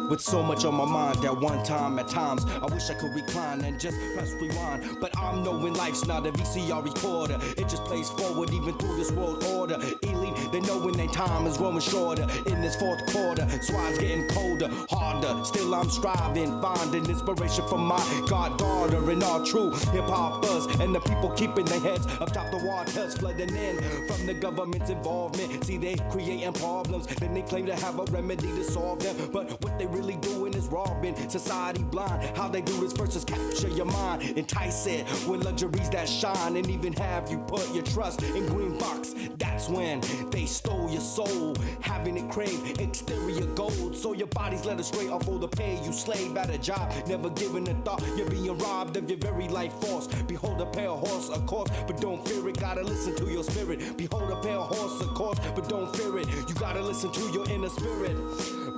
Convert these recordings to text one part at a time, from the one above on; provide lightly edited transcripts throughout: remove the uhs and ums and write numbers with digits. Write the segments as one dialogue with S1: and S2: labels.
S1: With so much on my mind at one time, at times I wish I could recline and just press rewind. But I'm knowing life's not a VCR recorder. It just plays forward even through this world order. Elite, they know when their time is growing shorter in this fourth quarter. Swine's getting colder, harder. Still I'm striving, finding inspiration from my goddaughter and all true hip-hoppers. And the people keeping their heads up top the waters flooding in from the government's involvement. See, they creating problems, then they claim to have a remedy to solve them. But what they really doing is robbing society blind. How they do this first is capture your mind, entice it with luxuries that shine, and even have you put your trust in green box. That's when they stole your soul, having it crave exterior gold. So your body's led astray off all the pay you slave at a job, never giving a thought. You're being robbed of your very life force. Behold a pale horse, of course, but don't fear it. Gotta listen to your spirit. Behold a pale horse, of course, but don't fear it. You gotta listen to your inner spirit.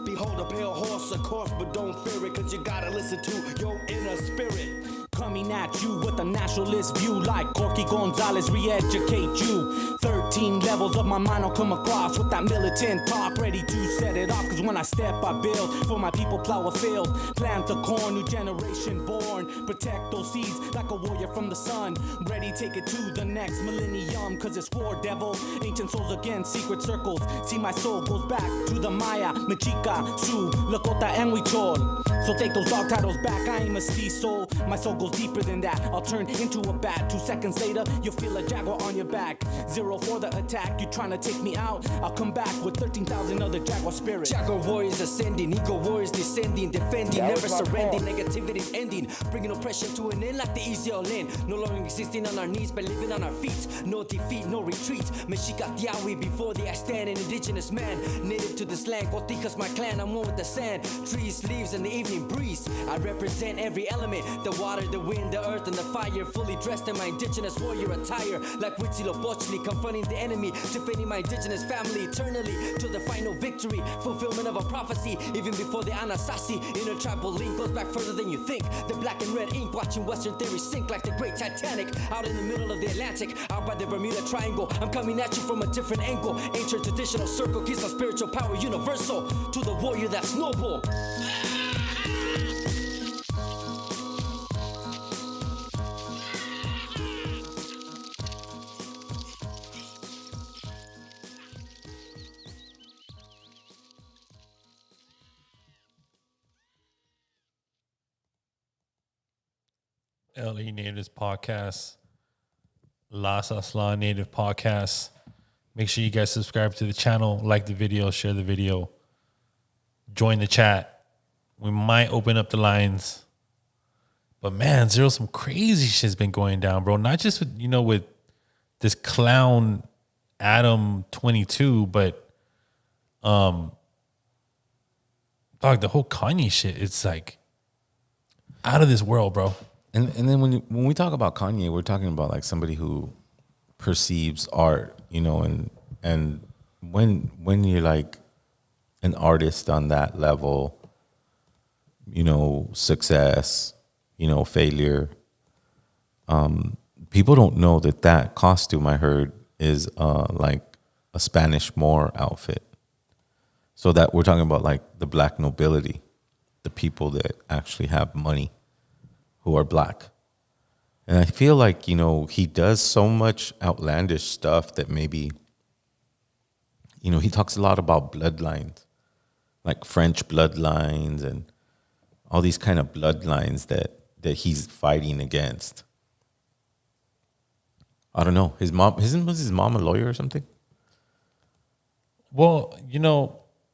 S1: Behold a pale horse, of course, but don't fear it, cause you gotta listen to your inner spirit. Coming at you with a nationalist view, like Corky Gonzalez, re-educate you. 13 levels of my mind I'll come across with that militant talk, ready to set it off. Cause when I step, I build for my people, plow a field, plant the corn, new generation born. Protect those seeds like a warrior from the sun, ready take it to the next millennium. Cause it's war, devil, ancient souls against secret circles. See, my soul goes back to the Maya, Mexica, Sioux, Lakota, and Huichol. So take those dog titles back, I ain't mestizo. My soul goes deeper than that, I'll turn into a bat. 2 seconds later, you'll feel a jaguar on your back. 0 for the attack, you trying to take me out, I'll come back with 13,000 other jaguar spirits. Jaguar warriors ascending, ego warriors descending, defending, never surrendering, negativity's ending, bringing oppression to an end like the easy all in. No longer existing on our knees, but living on our feet. No defeat, no retreat. Mexica Tiawi, before thee I stand, an indigenous man, native to this land. Cotijas my clan, I'm one with the sand, trees, leaves, and the evening breeze. I represent every element, the water, the wind, the earth, and the fire. Fully dressed in my indigenous warrior attire, like Huitzilopochtli, confronting the enemy, defending my indigenous family eternally till the final victory, fulfillment of a prophecy. Even before the Anasazi, inner tribal link goes back further than you think. The black and red ink, watching Western theory sink like the great Titanic, out in the middle of the Atlantic, out by the Bermuda Triangle. I'm coming at you from a different angle. Ancient traditional circle keeps my spiritual power universal to the warrior that's noble.
S2: LA Natives Podcast, Las Aslan Native Podcast. Make sure you guys subscribe to the channel, like the video, share the video, join the chat. We might open up the lines. But man, Zero, some crazy shit's been going down, bro. Not just with, with this clown Adam 22, but dog, the whole Kanye shit, it's like out of this world, bro.
S3: And then when we talk about Kanye, we're talking about like somebody who perceives art, and when you're like an artist on that level, success, failure, people don't know that costume I heard is like a Spanish Moor outfit. So that we're talking about like the black nobility, the people that actually have money, who are black. And I feel like, he does so much outlandish stuff that maybe, he talks a lot about bloodlines, like French bloodlines and all these kind of bloodlines that he's fighting against. I don't know. Was his mom a lawyer or something?
S2: Well,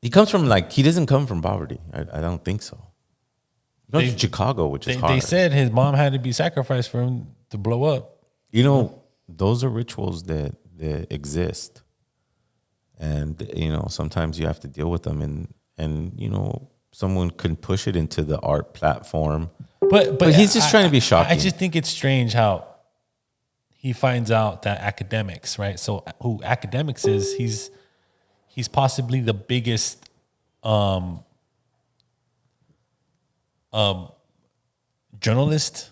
S3: he comes from he doesn't come from poverty. I don't think so. Not in Chicago, which is hard.
S2: They said his mom had to be sacrificed for him to blow up.
S3: Those are rituals that exist. And, sometimes you have to deal with them. And someone can push it into the art platform. But he's just trying to be shocking.
S2: I just think it's strange how he finds out that academics, right? So who academics is, he's possibly the biggest journalist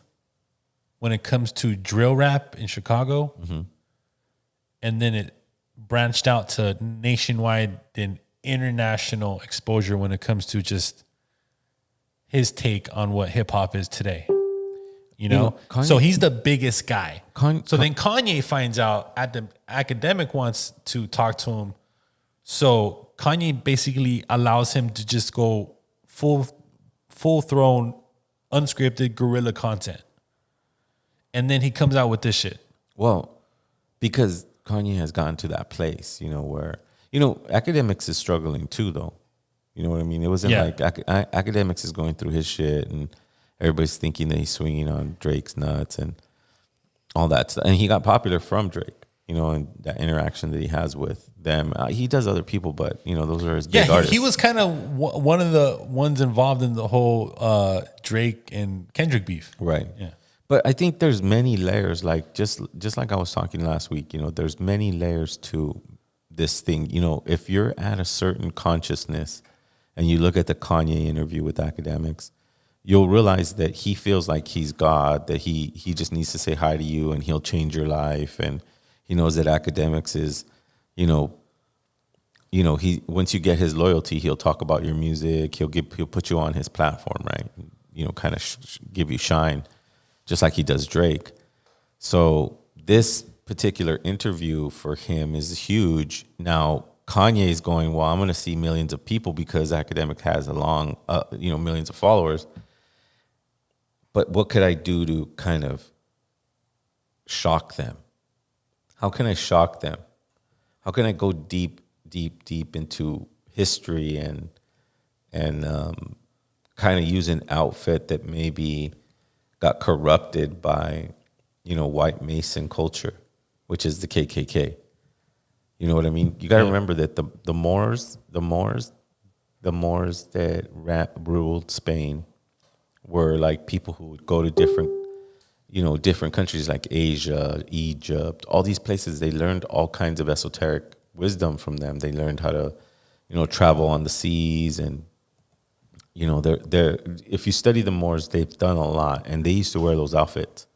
S2: when it comes to drill rap in Chicago. Mm-hmm. And then it branched out to nationwide and international exposure when it comes to just his take on what hip hop is today. You know, so he's the biggest guy. Then Kanye finds out at the academic wants to talk to him. So Kanye basically allows him to just go full thrown, unscripted guerrilla content. And then he comes out with this shit.
S3: Well, because Kanye has gotten to that place, you know, where, you know, academics is struggling too, though. You know what I mean? It wasn't like academics is going through his shit and everybody's thinking that he's swinging on Drake's nuts and all that stuff. And he got popular from Drake, you know, and that interaction that he has with them. He does other people, but, you know, those are his big artists.
S2: He was kind of one of the ones involved in the whole Drake and Kendrick beef.
S3: Right.
S2: Yeah.
S3: But I think there's many layers, like just like I was talking last week, you know, there's many layers to this thing. You know, if you're at a certain consciousness and you look at the Kanye interview with academics, you'll realize that he feels like he's God, that he just needs to say hi to you and he'll change your life. And he knows that academics is, you know, he once you get his loyalty, he'll talk about your music. He'll put you on his platform, right? You know, kind of give you shine, just like he does Drake. So this particular interview for him is huge. Now Kanye is going, well, I'm going to see millions of people because academic has millions of followers. But what could I do to kind of shock them? How can I shock them? How can I go deep into history and kind of use an outfit that maybe got corrupted by, you know, white Mason culture, which is the KKK. You know what I mean? You got to remember that the Moors that ruled Spain were like people who would go to different countries like Asia, Egypt, all these places. They learned all kinds of esoteric wisdom from them. They learned how to, you know, travel on the seas. And, you know, if you study the Moors, they've done a lot. And they used to wear those outfits.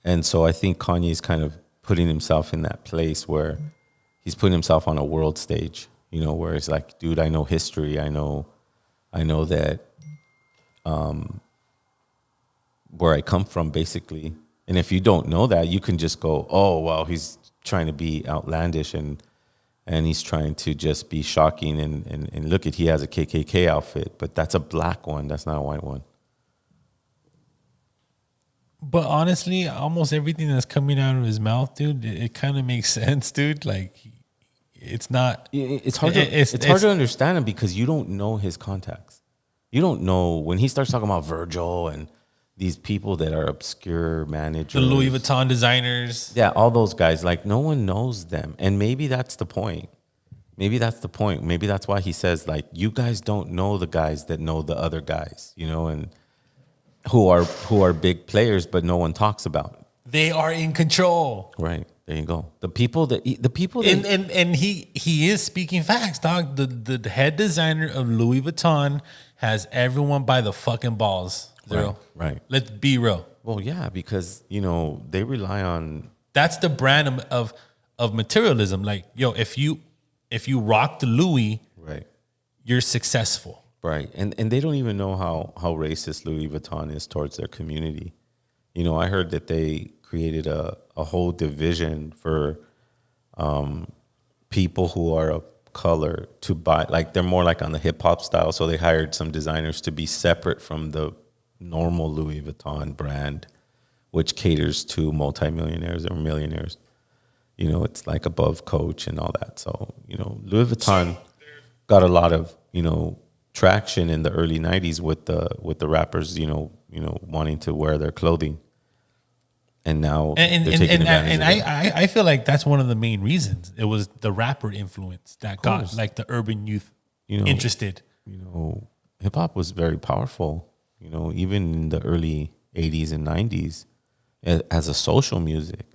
S3: And so I think Kanye's kind of putting himself in that place where he's putting himself on a world stage, you know, where it's like, dude, I know history. I know that where I come from, basically. And if you don't know that, you can just go, oh, well, he's trying to be outlandish and he's trying to just be shocking. And look he has a KKK outfit, but that's a black one. That's not a white one.
S2: But honestly, almost everything that's coming out of his mouth, dude, it kind of makes sense, dude. Like, it's not.
S3: It's hard to understand him because you don't know his contacts. You don't know when he starts talking about Virgil and these people that are obscure managers,
S2: the Louis Vuitton designers.
S3: Yeah, all those guys. Like, no one knows them, and maybe that's the point. Maybe that's why he says, like, you guys don't know the guys that know the other guys, you know, and who are big players, but no one talks about.
S2: They are in control.
S3: Right. There you go. The people that
S2: and he is speaking facts, dog. The head designer of Louis Vuitton has everyone by the fucking balls.
S3: Right.
S2: Let's be real.
S3: Well, yeah, because, you know, they rely on.
S2: That's the brand of materialism. Like, yo, if you rock the Louis,
S3: right,
S2: you're successful.
S3: Right. And they don't even know how racist Louis Vuitton is towards their community. You know, I heard that they created a whole division for people who are of color to buy. Like, they're more like on the hip hop style. So they hired some designers to be separate from the normal Louis Vuitton brand, which caters to multimillionaires or millionaires. You know, it's like above Coach and all that. So, you know, Louis Vuitton got a lot of, you know, traction in the early 90s with the rappers, you know, wanting to wear their clothing. And now they're taking advantage of it.
S2: I feel like that's one of the main reasons. It was the rapper influence that got like the urban youth, you know, interested.
S3: You know, hip hop was very powerful, you know, even in the early 80s and 90s as a social music.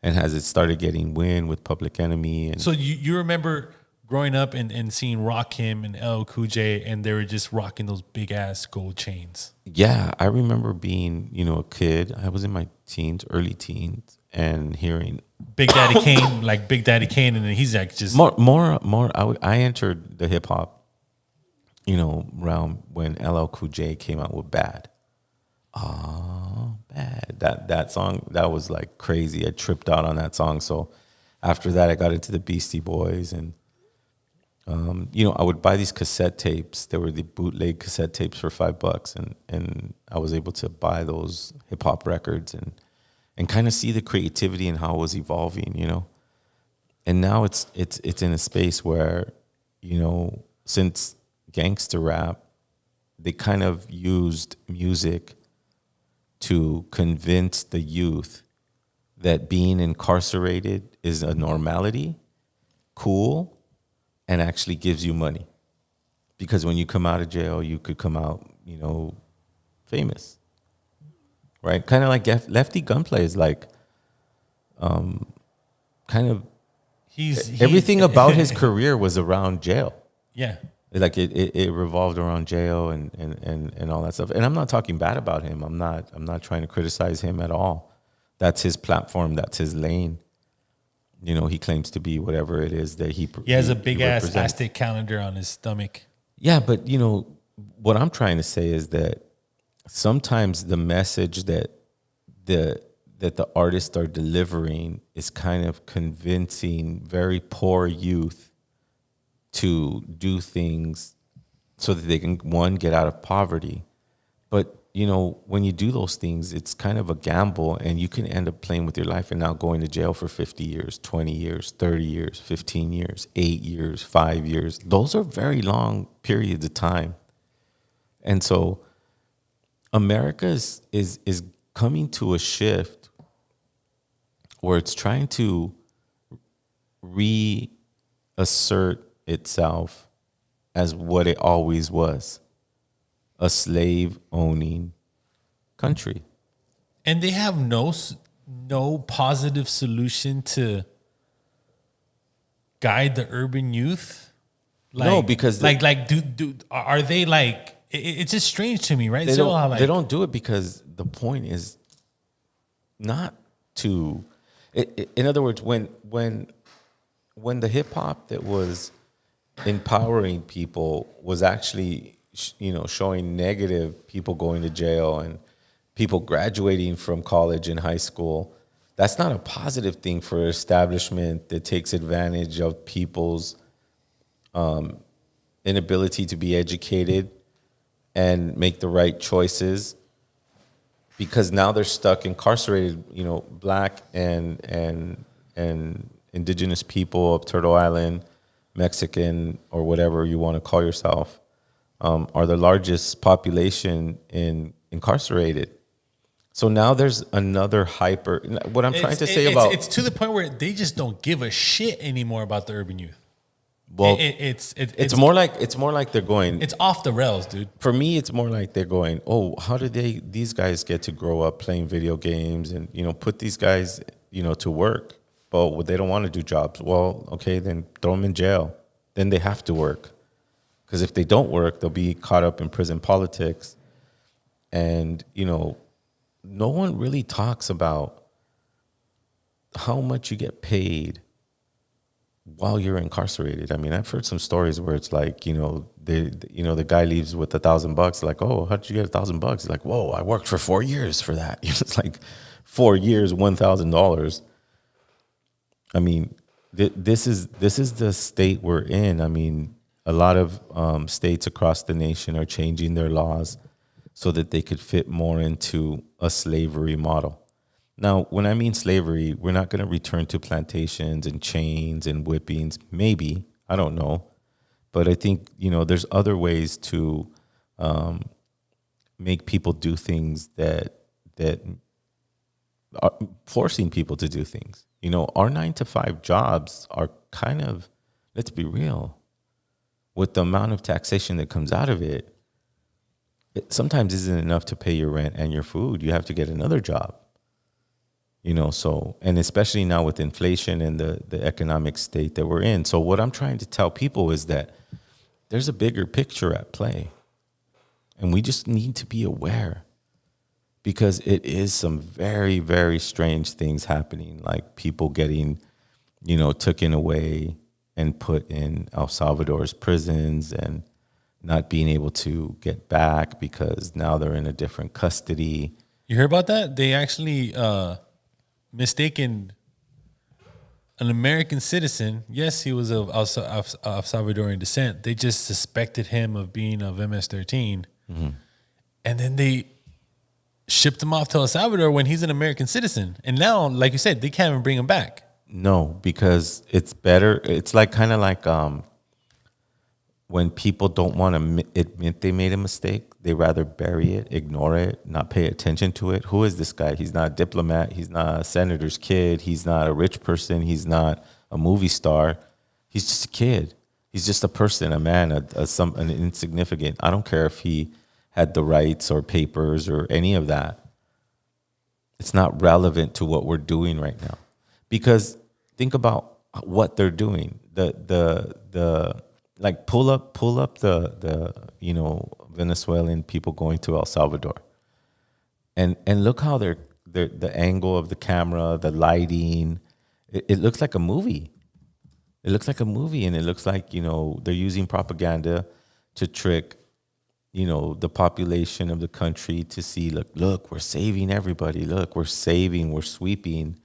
S3: And as it started getting wind with Public Enemy. And
S2: so you remember growing up and seeing Rakim and LL Cool J, and they were just rocking those big ass gold chains.
S3: Yeah, I remember being, a kid. I was in my teens, early teens, and hearing
S2: Big Daddy Kane, like Big Daddy Kane, and then he's like just
S3: more. I entered the hip hop, realm when LL Cool J came out with Bad. Oh, Bad. That song, that was like crazy. I tripped out on that song. So after that, I got into the Beastie Boys, and I would buy these cassette tapes. There were the bootleg cassette tapes for $5, and I was able to buy those hip hop records and kind of see the creativity and how it was evolving, And now it's in a space where, since gangster rap, they kind of used music to convince the youth that being incarcerated is a normality, cool, and actually gives you money. Because when you come out of jail, you could come out, famous. Right? Kind of like Lefty Gunplay is like, kind of,
S2: he's
S3: everything about his career was around jail.
S2: Yeah.
S3: Like it revolved around jail and all that stuff. And I'm not talking bad about him. I'm not trying to criticize him at all. That's his platform. That's his lane. He claims to be whatever it is that he
S2: has a big ass Aztec calendar on his stomach.
S3: Yeah, but what I'm trying to say is that sometimes the message that the artists are delivering is kind of convincing very poor youth to do things so that they can, one, get out of poverty. But, when you do those things, it's kind of a gamble, and you can end up playing with your life and now going to jail for 50 years, 20 years, 30 years, 15 years, 8 years, 5 years. Those are very long periods of time. And so America is coming to a shift where it's trying to reassert itself as what it always was, a slave-owning country.
S2: And they have no positive solution to guide the urban youth.
S3: No, because
S2: are they like? It's just strange to me, right?
S3: They don't do it because the point is not to. In other words, when the hip hop that was empowering people was actually, showing negative people going to jail and people graduating from college and high school, that's not a positive thing for an establishment that takes advantage of people's inability to be educated and make the right choices, because now they're stuck incarcerated. Black and indigenous people of Turtle Island, Mexican, or whatever you want to call yourself, are the largest population incarcerated. So now there's another hyper. What I'm trying to say about
S2: it's to the point where they just don't give a shit anymore about the urban youth.
S3: Well, it's more like they're going.
S2: It's off the rails, dude.
S3: For me, it's more like they're going, oh, how did these guys get to grow up playing video games and put these guys to work? But they don't want to do jobs. Well, okay, then throw them in jail. Then they have to work, because if they don't work, they'll be caught up in prison politics. And no one really talks about how much you get paid while you're incarcerated. I mean, I've heard some stories where it's like, the guy leaves with $1,000. Like, oh, how'd you get $1,000? He's like, whoa, I worked for 4 years for that. It's like 4 years, $1,000. I mean, this is the state we're in. I mean, a lot of states across the nation are changing their laws so that they could fit more into a slavery model. Now, when I mean slavery, we're not going to return to plantations and chains and whippings. Maybe, I don't know. But I think, there's other ways to make people do things that are forcing people to do things. Our 9-to-5 jobs are kind of, let's be real, with the amount of taxation that comes out of it sometimes isn't enough to pay your rent and your food. You have to get another job. So, and especially now with inflation and the economic state that we're in. So what I'm trying to tell people is that there's a bigger picture at play, and we just need to be aware, because it is some very, very strange things happening, like people getting, taken away and put in El Salvador's prisons and not being able to get back because now they're in a different custody.
S2: You hear about that? They actually mistaken an American citizen. Yes, he was of Salvadorian descent. They just suspected him of being of MS-13.
S3: Mm-hmm.
S2: And then they shipped him off to El Salvador when he's an American citizen. And now, like you said, they can't even bring him back.
S3: No, because it's better. It's like kind of like when people don't want to admit they made a mistake, they rather bury it, ignore it, not pay attention to it. Who is this guy? He's not a diplomat. He's not a senator's kid. He's not a rich person. He's not a movie star. He's just a kid. He's just a person, a man, an insignificant. I don't care if he had the rights or papers or any of that. It's not relevant to what we're doing right now. Because think about what they're doing. Like pull up the Venezuelan people going to El Salvador, and look how they're the angle of the camera, the lighting. It looks like a movie. It looks like a movie, and it looks like they're using propaganda to trick the population of the country to see, look, we're saving everybody. Look, we're sweeping.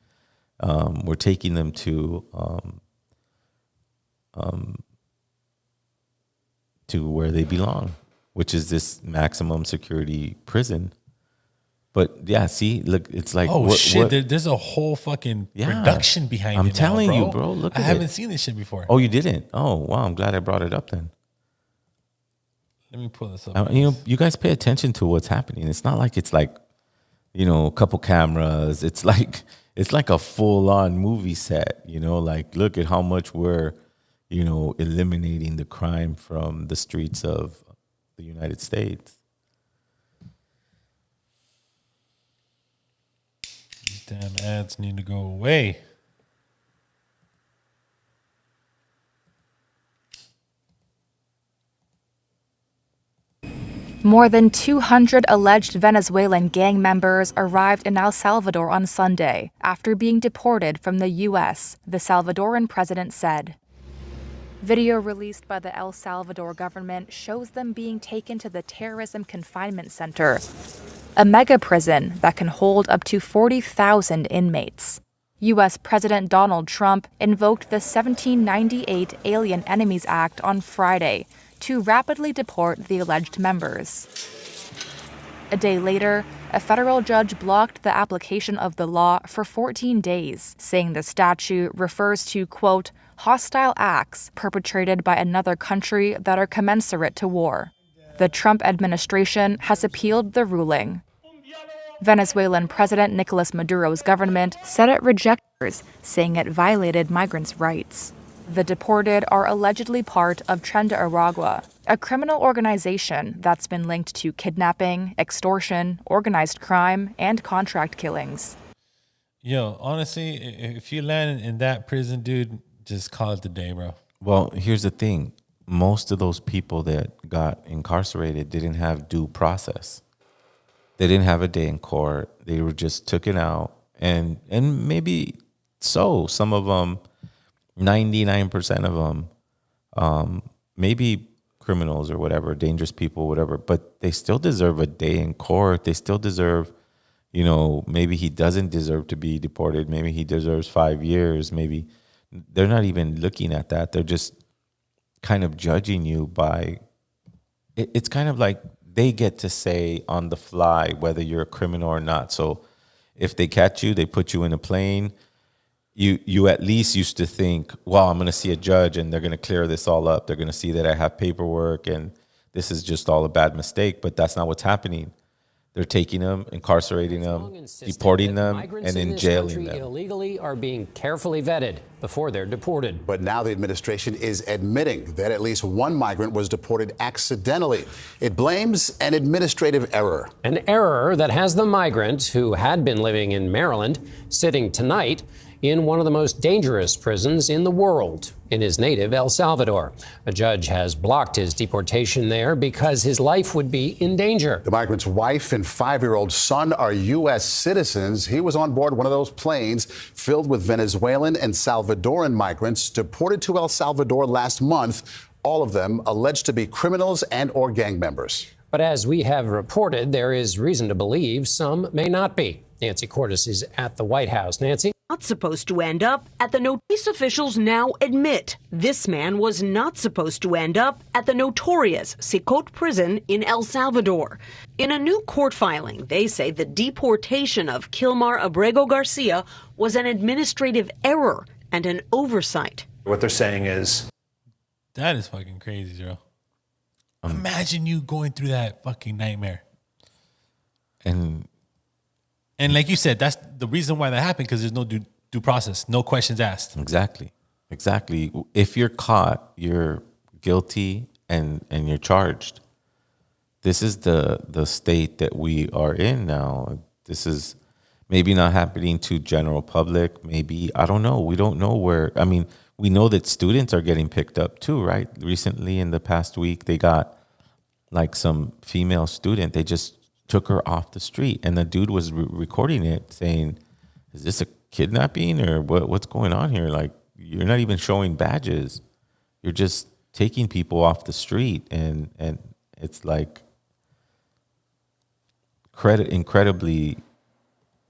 S3: We're taking them to where they belong, which is this maximum security prison. But yeah, see, look, it's like,
S2: there's a whole fucking production behind it.
S3: I'm telling
S2: now,
S3: you, bro. Look,
S2: I haven't seen this shit before.
S3: Oh, you didn't? Oh, wow. I'm glad I brought it up then.
S2: Let me pull this up.
S3: You guys pay attention to what's happening. It's not like it's like, a couple cameras. It's like a full-on movie set. Like, look at how much we're eliminating the crime from the streets of the United States.
S2: These damn ads need to go away.
S4: More than 200 alleged Venezuelan gang members arrived in El Salvador on Sunday after being deported from the U.S., the Salvadoran president said. Video released by the El Salvador government shows them being taken to the Terrorism Confinement Center, a mega prison that can hold up to 40,000 inmates. U.S. President Donald Trump invoked the 1798 Alien Enemies Act on Friday to rapidly deport the alleged members. A day later, a federal judge blocked the application of the law for 14 days, saying the statute refers to, quote, hostile acts perpetrated by another country that are commensurate to war. The Trump administration has appealed the ruling. Venezuelan President Nicolas Maduro's government said it rejected, saying it violated migrants' rights. The deported are allegedly part of Tren de Aragua, a criminal organization that's been linked to kidnapping, extortion, organized crime, and contract killings.
S2: Yo, honestly, if you land in that prison, dude, just call it the day, bro.
S3: Well, here's the thing. Most of those people that got incarcerated didn't have due process. They didn't have a day in court. They were just taken out. And maybe so. Some of them, 99% of them, maybe criminals or whatever, dangerous people, whatever, but they still deserve a day in court. They still deserve, maybe he doesn't deserve to be deported. Maybe he deserves 5 years. Maybe they're not even looking at that. They're just kind of judging you by, it's kind of like they get to say on the fly whether you're a criminal or not. So if they catch you, they put you in a plane. You at least used to think, well, I'm going to see a judge and they're going to clear this all up. They're going to see that I have paperwork and this is just all a bad mistake. But that's not what's happening. They're taking them, incarcerating them, deporting them, and then jailing them.
S5: Illegally are being carefully vetted before they're deported.
S6: But now the administration is admitting that at least one migrant was deported accidentally. It blames an administrative error.
S5: An error that has the migrant, who had been living in Maryland, sitting tonight in one of the most dangerous prisons in the world, in his native El Salvador. A judge has blocked his deportation there because his life would be in danger.
S6: The migrant's wife and 5-year-old son are U.S. citizens. He was on board one of those planes filled with Venezuelan and Salvadoran migrants deported to El Salvador last month, all of them alleged to be criminals and or gang members.
S5: But as we have reported, there is reason to believe some may not be. Nancy Cordes is at the White House. Nancy?
S7: Not supposed to end up at the notorious. Officials now admit this man was not supposed to end up at the notorious Sicotte prison in El Salvador. In a new court filing, they say the deportation of Kilmar Abrego Garcia was an administrative error and an oversight.
S8: What they're saying is,
S2: that is fucking crazy, bro. Imagine you going through that fucking nightmare. And like you said, that's the reason why that happened, because there's no due process, no questions asked.
S3: Exactly. If you're caught, you're guilty and you're charged. This is the state that we are in now. This is maybe not happening to general public. Maybe, I don't know. We don't know where. I mean, we know that students are getting picked up too, right? Recently, in the past week, they got like some female student. They just took her off the street, and the dude was recording it saying, is this a kidnapping or what's going on here? Like, you're not even showing badges. You're just taking people off the street. And it's like incredibly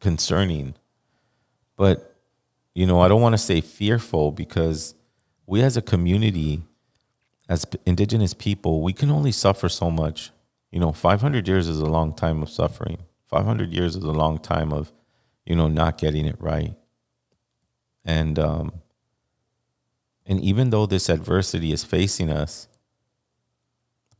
S3: concerning. But, I don't want to say fearful, because we as a community, as indigenous people, we can only suffer so much. 500 years is a long time of suffering. 500 years is a long time of, not getting it right. And even though this adversity is facing us,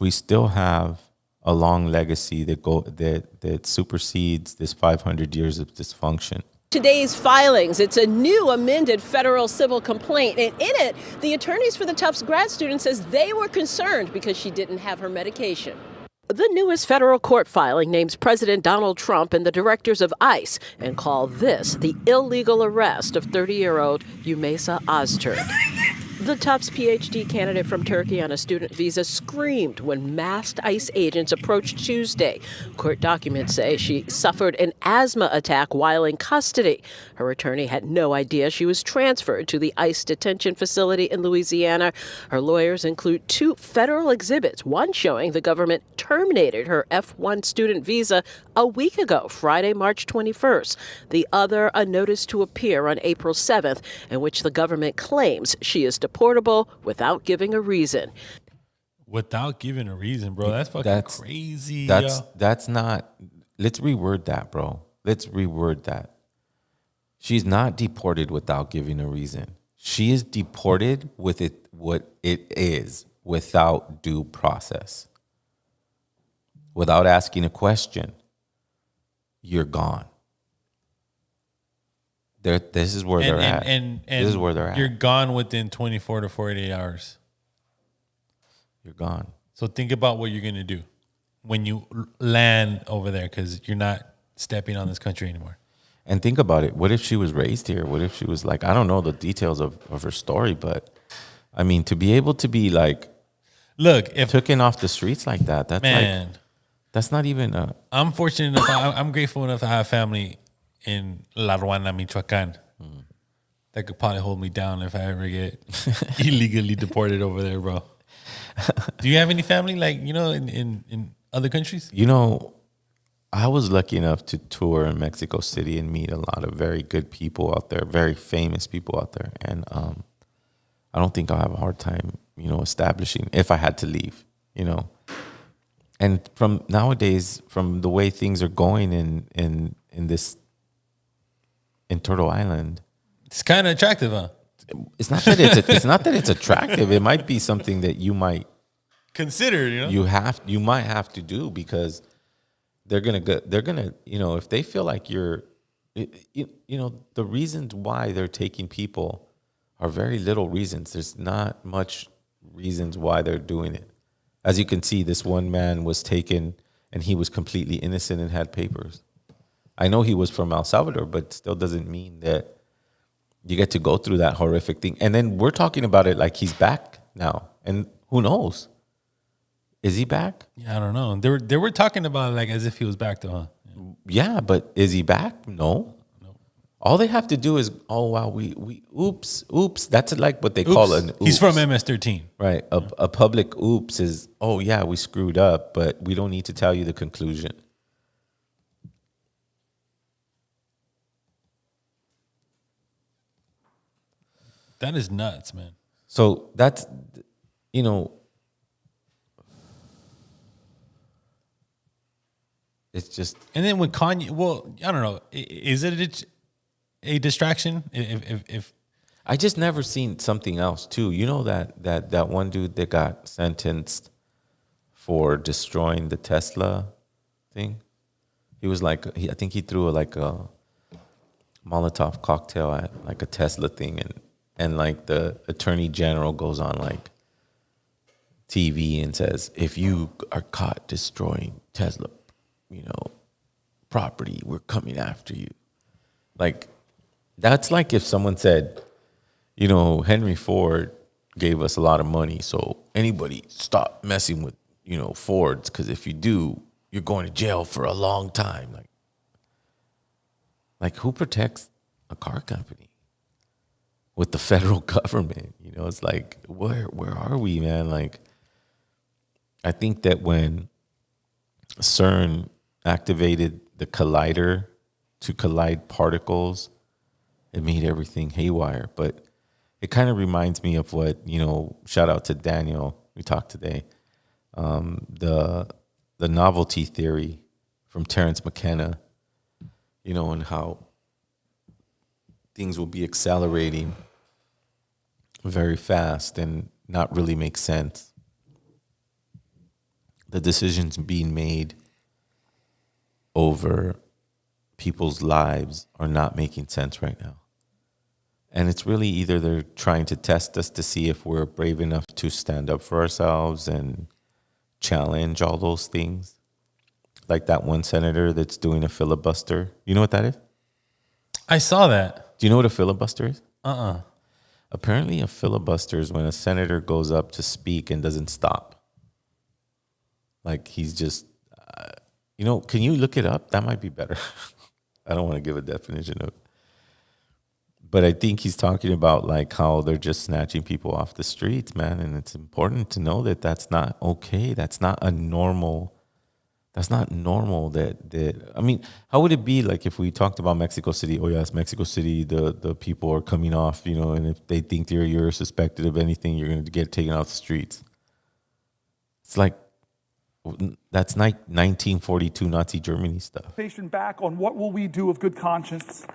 S3: we still have a long legacy that supersedes this 500 years of dysfunction.
S9: Today's filings, it's a new amended federal civil complaint, and in it, the attorneys for the Tufts grad student says they were concerned because she didn't have her medication. The newest federal court filing names President Donald Trump and the directors of ICE and call this the illegal arrest of 30-year-old Umesa Ozturk. The Tufts PhD candidate from Turkey on a student visa screamed when masked ICE agents approached Tuesday. Court documents say she suffered an asthma attack while in custody. Her attorney had no idea she was transferred to the ICE detention facility in Louisiana. Her lawyers include 2 federal exhibits, one showing the government terminated her F1 student visa a week ago, Friday, March 21st. The other, a notice to appear on April 7th, in which the government claims she is deportable without giving a reason.
S2: Without giving a reason, bro. That's fucking crazy.
S3: That's not. Let's reword that, bro. Let's reword that. She's not deported without giving a reason. She is deported with it what it is, without due process. Without asking a question. You're gone. This is where they're at.
S2: And
S3: this is where they're at.
S2: You're gone within 24 to 48 hours.
S3: You're gone.
S2: So think about what you're going to do when you land over there, because you're not stepping on this country anymore.
S3: And think about it. What if she was raised here? What if she was like, I don't know the details of her story, but I mean, to be able to be like,
S2: look, if
S3: taken off the streets like that, that's
S2: man,
S3: like, that's not even a.
S2: I'm fortunate enough. I'm grateful enough to have family in La Ruana, Michoacan, that could probably hold me down if I ever get illegally deported over there, bro. Do you have any family in other countries?
S3: I was lucky enough to tour in Mexico City and meet a lot of very good people out there, very famous people out there. And I don't think I'll have a hard time, establishing if I had to leave, And from nowadays, from the way things are going in Turtle Island,
S2: it's kind of attractive, huh?
S3: It's not that it's attractive. It might be something that you might
S2: consider.
S3: You might have to do, because they're gonna, if they feel like you're, the reasons why they're taking people are very little reasons. There's not much reasons why they're doing it. As you can see, this one man was taken and he was completely innocent and had papers. I know he was from El Salvador, but still doesn't mean that you get to go through that horrific thing. And then we're talking about it like he's back now. And who knows? Is he back?
S2: Yeah, I don't know. They were talking about it like as if he was back though, huh?
S3: Yeah, but is he back? No. All they have to do is, oh, wow, we oops. That's like what they call an oops.
S2: He's from MS-13.
S3: Right. A public oops is, oh, yeah, we screwed up, but we don't need to tell you the conclusion.
S2: That is nuts, man.
S3: So that's, it's just.
S2: And then when Kanye, well, I don't know, is it a distraction? If
S3: I just never seen something else too. You know that one dude that got sentenced for destroying the Tesla thing. He was like, I think he threw a Molotov cocktail at like a Tesla thing, and like the attorney general goes on like TV and says, if you are caught destroying Tesla, property, we're coming after you. Like, that's like if someone said, Henry Ford gave us a lot of money, so anybody stop messing with, Fords, because if you do, you're going to jail for a long time. Like who protects a car company with the federal government? It's like, where are we, man? Like, I think that when CERN activated the collider to collide particles, it made everything haywire. But it kind of reminds me of what, shout out to Daniel, we talked today, the novelty theory from Terence McKenna, and how things will be accelerating very fast and not really make sense. The decisions being made over people's lives are not making sense right now. And it's really either they're trying to test us to see if we're brave enough to stand up for ourselves and challenge all those things. Like that one senator that's doing a filibuster. You know what that is?
S2: I saw that.
S3: Do you know what a filibuster is?
S2: Uh-uh.
S3: Apparently a filibuster is when a senator goes up to speak and doesn't stop. Like he's just, can you look it up? That might be better. I don't want to give a definition of it. But I think he's talking about like how they're just snatching people off the streets, man. And it's important to know that that's not okay. That's not normal. I mean, how would it be like if we talked about Mexico City? Oh, yes, Mexico City, the people are coming off, and if they think you're suspected of anything, you're going to get taken off the streets. It's like, that's 1942 Nazi Germany stuff.
S8: Back on what will we do of good conscience?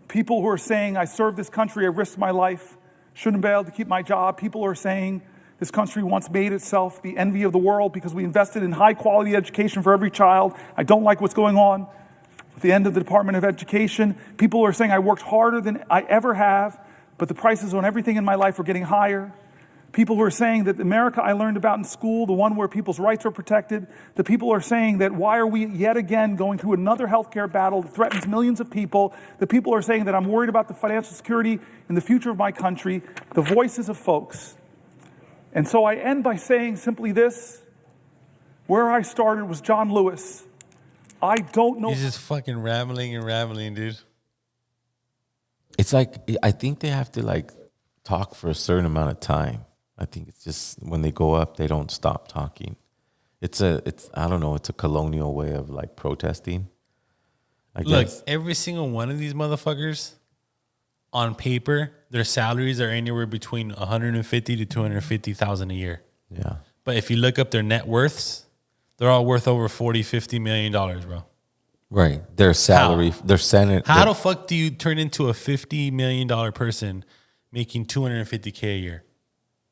S8: People who are saying, I served this country, I risked my life, shouldn't be able to keep my job. People who are saying, this country once made itself the envy of the world because we invested in high-quality education for every child. I don't like what's going on at the end of the Department of Education. People who are saying, I worked harder than I ever have, but the prices on everything in my life are getting higher. People who are saying that the America I learned about in school, the one where people's rights are protected, the people are saying that why are we yet again going through another healthcare battle that threatens millions of people, the people are saying that I'm worried about the financial security and the future of my country, the voices of folks. And so I end by saying simply this, where I started was John Lewis. I don't know.
S2: He's just fucking rambling, dude.
S3: It's like, I think they have to like talk for a certain amount of time. I think it's just when they go up, they don't stop talking. I don't know, it's a colonial way of like protesting. I guess.
S2: Every single one of these motherfuckers on paper, their salaries are anywhere between $150,000 to $250,000 a year.
S3: Yeah.
S2: But if you look up their net worths, they're all worth over $40-50 million, bro.
S3: Right. Their salary, their Senate.
S2: How the fuck do you turn into a $50 million person making $250K a year?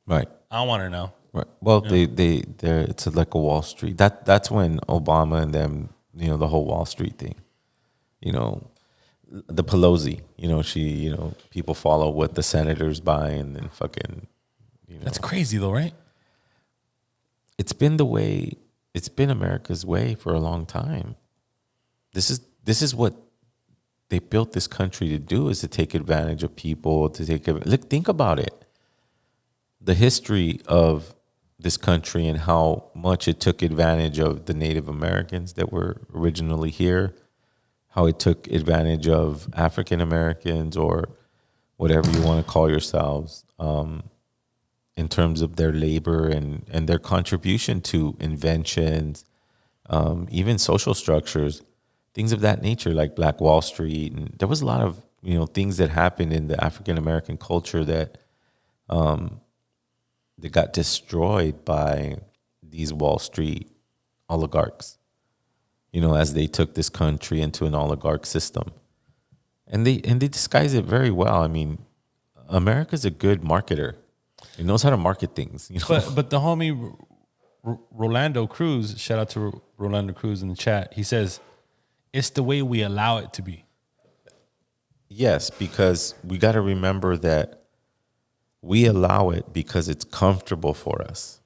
S3: Right.
S2: I want to know.
S3: Right. Well, they're it's like a Wall Street. That's when Obama and them, the whole Wall Street thing. The Pelosi, people follow what the senators buy and then fucking,
S2: That's crazy though, right?
S3: It's been America's way for a long time. This is what they built this country to do, is to take advantage of people, look, think about it. The history of this country and how much it took advantage of the Native Americans that were originally here, how it took advantage of African Americans or whatever you want to call yourselves, in terms of their labor and their contribution to inventions, even social structures, things of that nature, like Black Wall Street. And there was a lot of, things that happened in the African American culture that got destroyed by these Wall Street oligarchs, as they took this country into an oligarch system. And they disguise it very well. I mean, America's a good marketer. It knows how to market things.
S2: But the homie Rolando Cruz, shout out to Rolando Cruz in the chat, he says, it's the way we allow it to be.
S3: Yes, because we got to remember that we allow it because it's comfortable for us.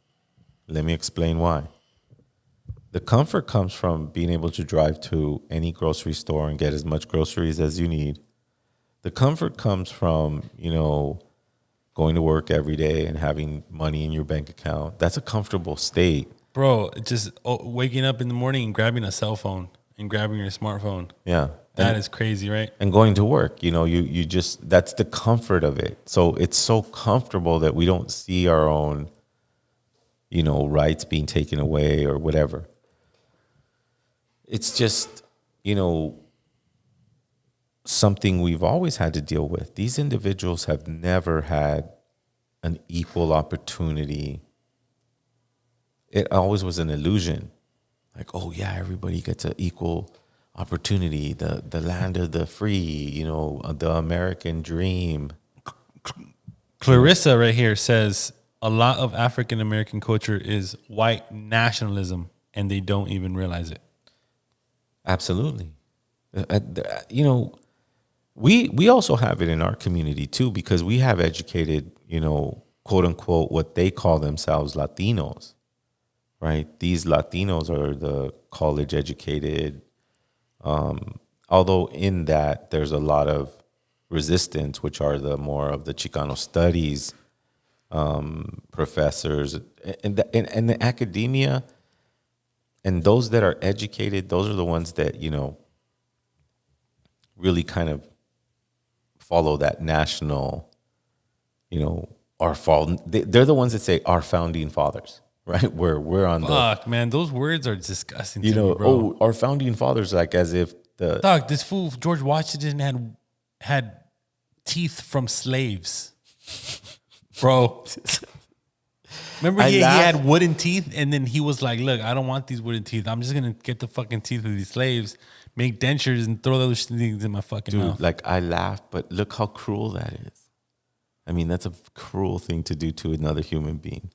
S3: Let me explain why. The comfort comes from being able to drive to any grocery store and get as much groceries as you need. The comfort comes from, going to work every day and having money in your bank account. That's a comfortable state.
S2: Bro, just waking up in the morning and grabbing a cell phone and grabbing your smartphone.
S3: Yeah.
S2: That is crazy, right?
S3: And going to work, you just, that's the comfort of it. So it's so comfortable that we don't see our own, rights being taken away or whatever. It's just, something we've always had to deal with. These individuals have never had an equal opportunity. It always was an illusion. Like, oh yeah, everybody gets an equal opportunity. The land of the free, the American dream.
S2: Clarissa right here says a lot of African American culture is white nationalism and they don't even realize it.
S3: Absolutely. We also have it in our community too, because we have educated, quote unquote, what they call themselves Latinos, right? These Latinos are the college educated, although in that there's a lot of resistance, which are the more of the Chicano studies professors and the academia, and those that are educated, those are the ones that, really kind of follow that national, they're the ones that say our founding fathers, right? Where we're on
S2: Fuck, man, those words are disgusting to me, bro.
S3: Oh, our founding fathers, like as if the...
S2: Dog, this fool, George Washington, had teeth from slaves. Bro. Remember he had wooden teeth, and then he was like, look, I don't want these wooden teeth. I'm just going to get the fucking teeth of these slaves, make dentures, and throw those things in my fucking mouth.
S3: Like, I laugh, but look how cruel that is. I mean, that's a cruel thing to do to another human being.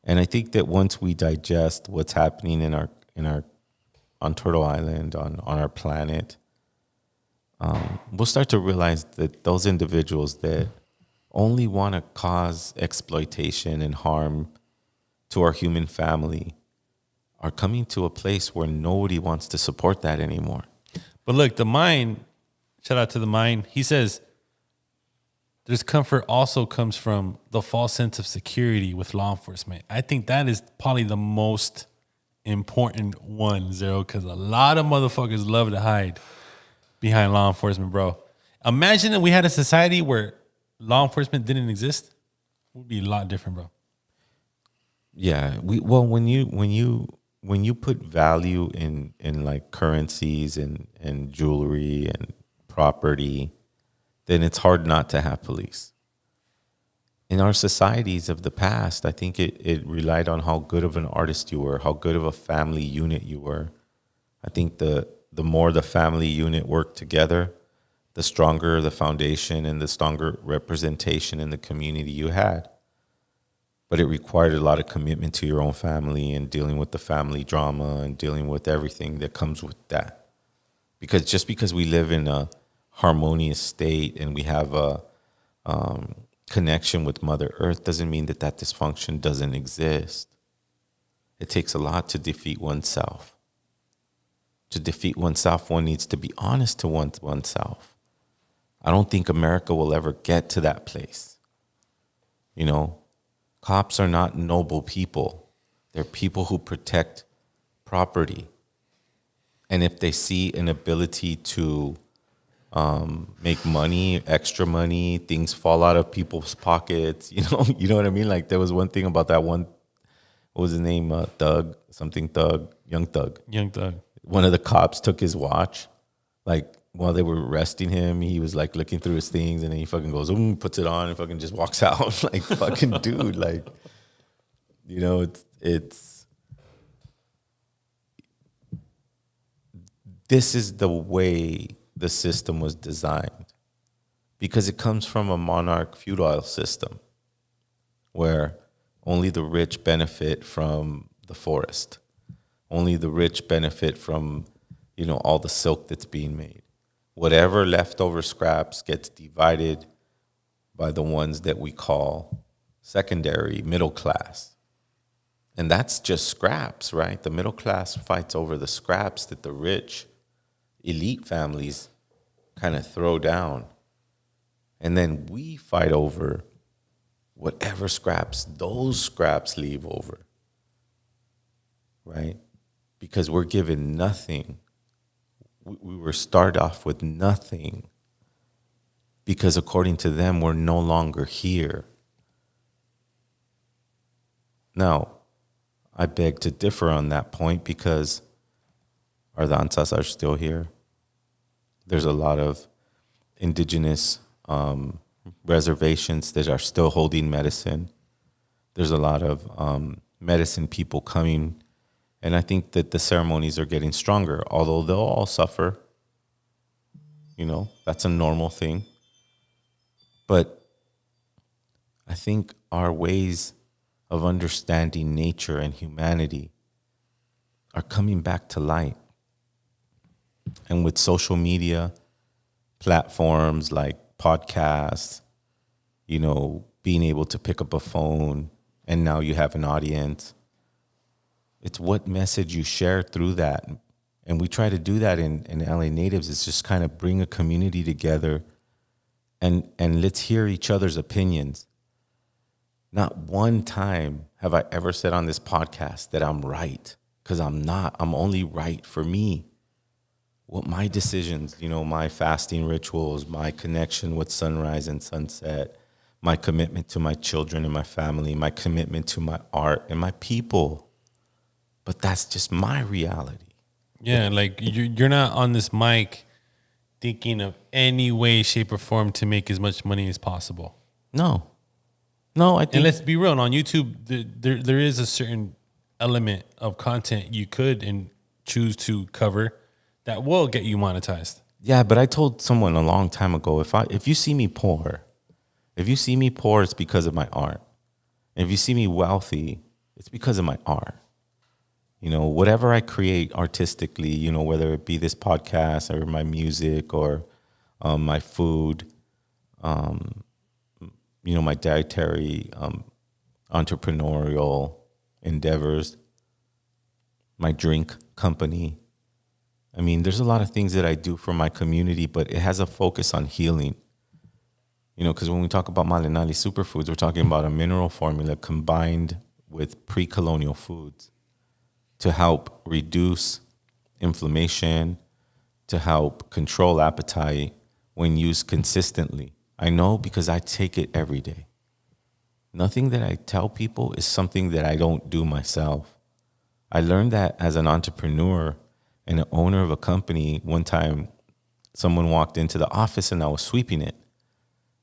S3: And I think that once we digest what's happening on Turtle Island, on our planet, we'll start to realize that those individuals that only want to cause exploitation and harm to our human family are coming to a place where nobody wants to support that anymore.
S2: But look, the mind, shout out to the mind, he says, there's comfort also comes from the false sense of security with law enforcement. I think that is probably the most important one, Zero, because a lot of motherfuckers love to hide behind law enforcement, bro. Imagine that we had a society where law enforcement didn't exist. It would be a lot different, bro.
S3: Yeah, when you put value in like currencies and jewelry and property, then it's hard not to have police. In our societies of the past, I think it relied on how good of an artist you were, how good of a family unit you were. I think the more the family unit worked together, the stronger the foundation and the stronger representation in the community you had. but it required a lot of commitment to your own family and dealing with the family drama and dealing with everything that comes with that. Because just because we live in a harmonious state and we have a connection with Mother Earth doesn't mean that that dysfunction doesn't exist. It takes a lot to defeat oneself. To defeat oneself, one needs to be honest to oneself. I don't think America will ever get to that place. You know, cops are not noble people. They're people who protect property. And if they see an ability to make money, extra money, things fall out of people's pockets, you know what I mean? Like there was one thing about that one, what was his name? Thug, Young Thug.
S2: Young Thug.
S3: One of the cops took his watch, like while they were arresting him, he was like looking through his things and then he fucking goes, puts it on and fucking just walks out. Like fucking dude, like, you know, it's, this is the way the system was designed because it comes from a monarch feudal system where only the rich benefit from the forest. Only the rich benefit from, you know, all the silk that's being made. Whatever leftover scraps gets divided by the ones that we call secondary, middle class. And that's just scraps, right? The middle class fights over the scraps that the rich elite families kind of throw down. And then we fight over whatever scraps those scraps leave over, right? Because we're given nothing. We were start off with nothing because according to them, we're no longer here. Now, I beg to differ on that point because our danzas are still here. There's a lot of indigenous reservations that are still holding medicine. There's a lot of medicine people coming. And I think that the ceremonies are getting stronger, although they'll all suffer. You know, that's a normal thing. But I think our ways of understanding nature and humanity are coming back to light. And with social media platforms like podcasts, you know, being able to pick up a phone and now you have an audience. It's what message you share through that. And we try to do that in LA Natives. It's just kind of bring a community together and let's hear each other's opinions. Not one time have I ever said on this podcast that I'm right, because I'm not. I'm only right for me. What my decisions, you know, my fasting rituals, my connection with sunrise and sunset, my commitment to my children and my family, my commitment to my art and my people. But that's just my reality.
S2: Yeah, like you're not on this mic thinking of any way, shape, or form to make as much money as possible.
S3: No, I think.
S2: And let's be real, on YouTube, there is a certain element of content you could and choose to cover that will get you monetized.
S3: Yeah, but I told someone a long time ago, if you see me poor, it's because of my art. And if you see me wealthy, it's because of my art. You know, whatever I create artistically, you know, whether it be this podcast or my music or my food, you know, my dietary, entrepreneurial endeavors, my drink company. I mean, there's a lot of things that I do for my community, but it has a focus on healing. You know, because when we talk about Malinali superfoods, we're talking about a mineral formula combined with pre-colonial foods to help reduce inflammation, to help control appetite when used consistently. I know because I take it every day. Nothing that I tell people is something that I don't do myself. I learned that as an entrepreneur and an owner of a company. One time, someone walked into the office and I was sweeping it.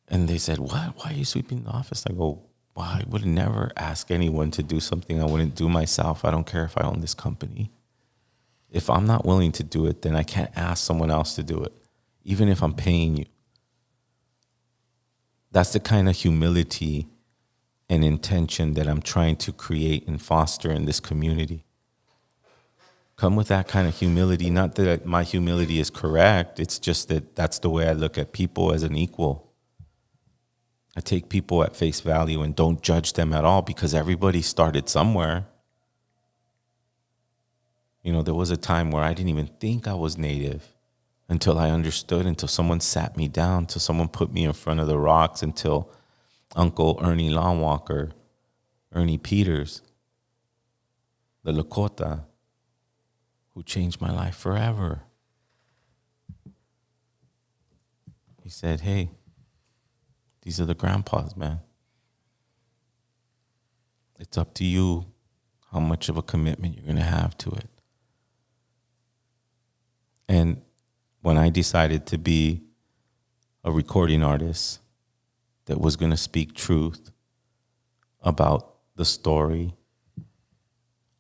S3: And they said, "What? Why are you sweeping the office?" I go, "Well, I would never ask anyone to do something I wouldn't do myself. I don't care if I own this company. If I'm not willing to do it, then I can't ask someone else to do it, even if I'm paying you." That's the kind of humility and intention that I'm trying to create and foster in this community. Come with that kind of humility. Not that my humility is correct. It's just that that's the way I look at people, as an equal. I take people at face value and don't judge them at all, because everybody started somewhere. You know, there was a time where I didn't even think I was Native until I understood, until someone sat me down, until someone put me in front of the rocks, until Uncle Ernie Longwalker, Ernie Peters, the Lakota, who changed my life forever. He said, hey, these are the grandpas, man. It's up to you how much of a commitment you're going to have to it. And when I decided to be a recording artist that was going to speak truth about the story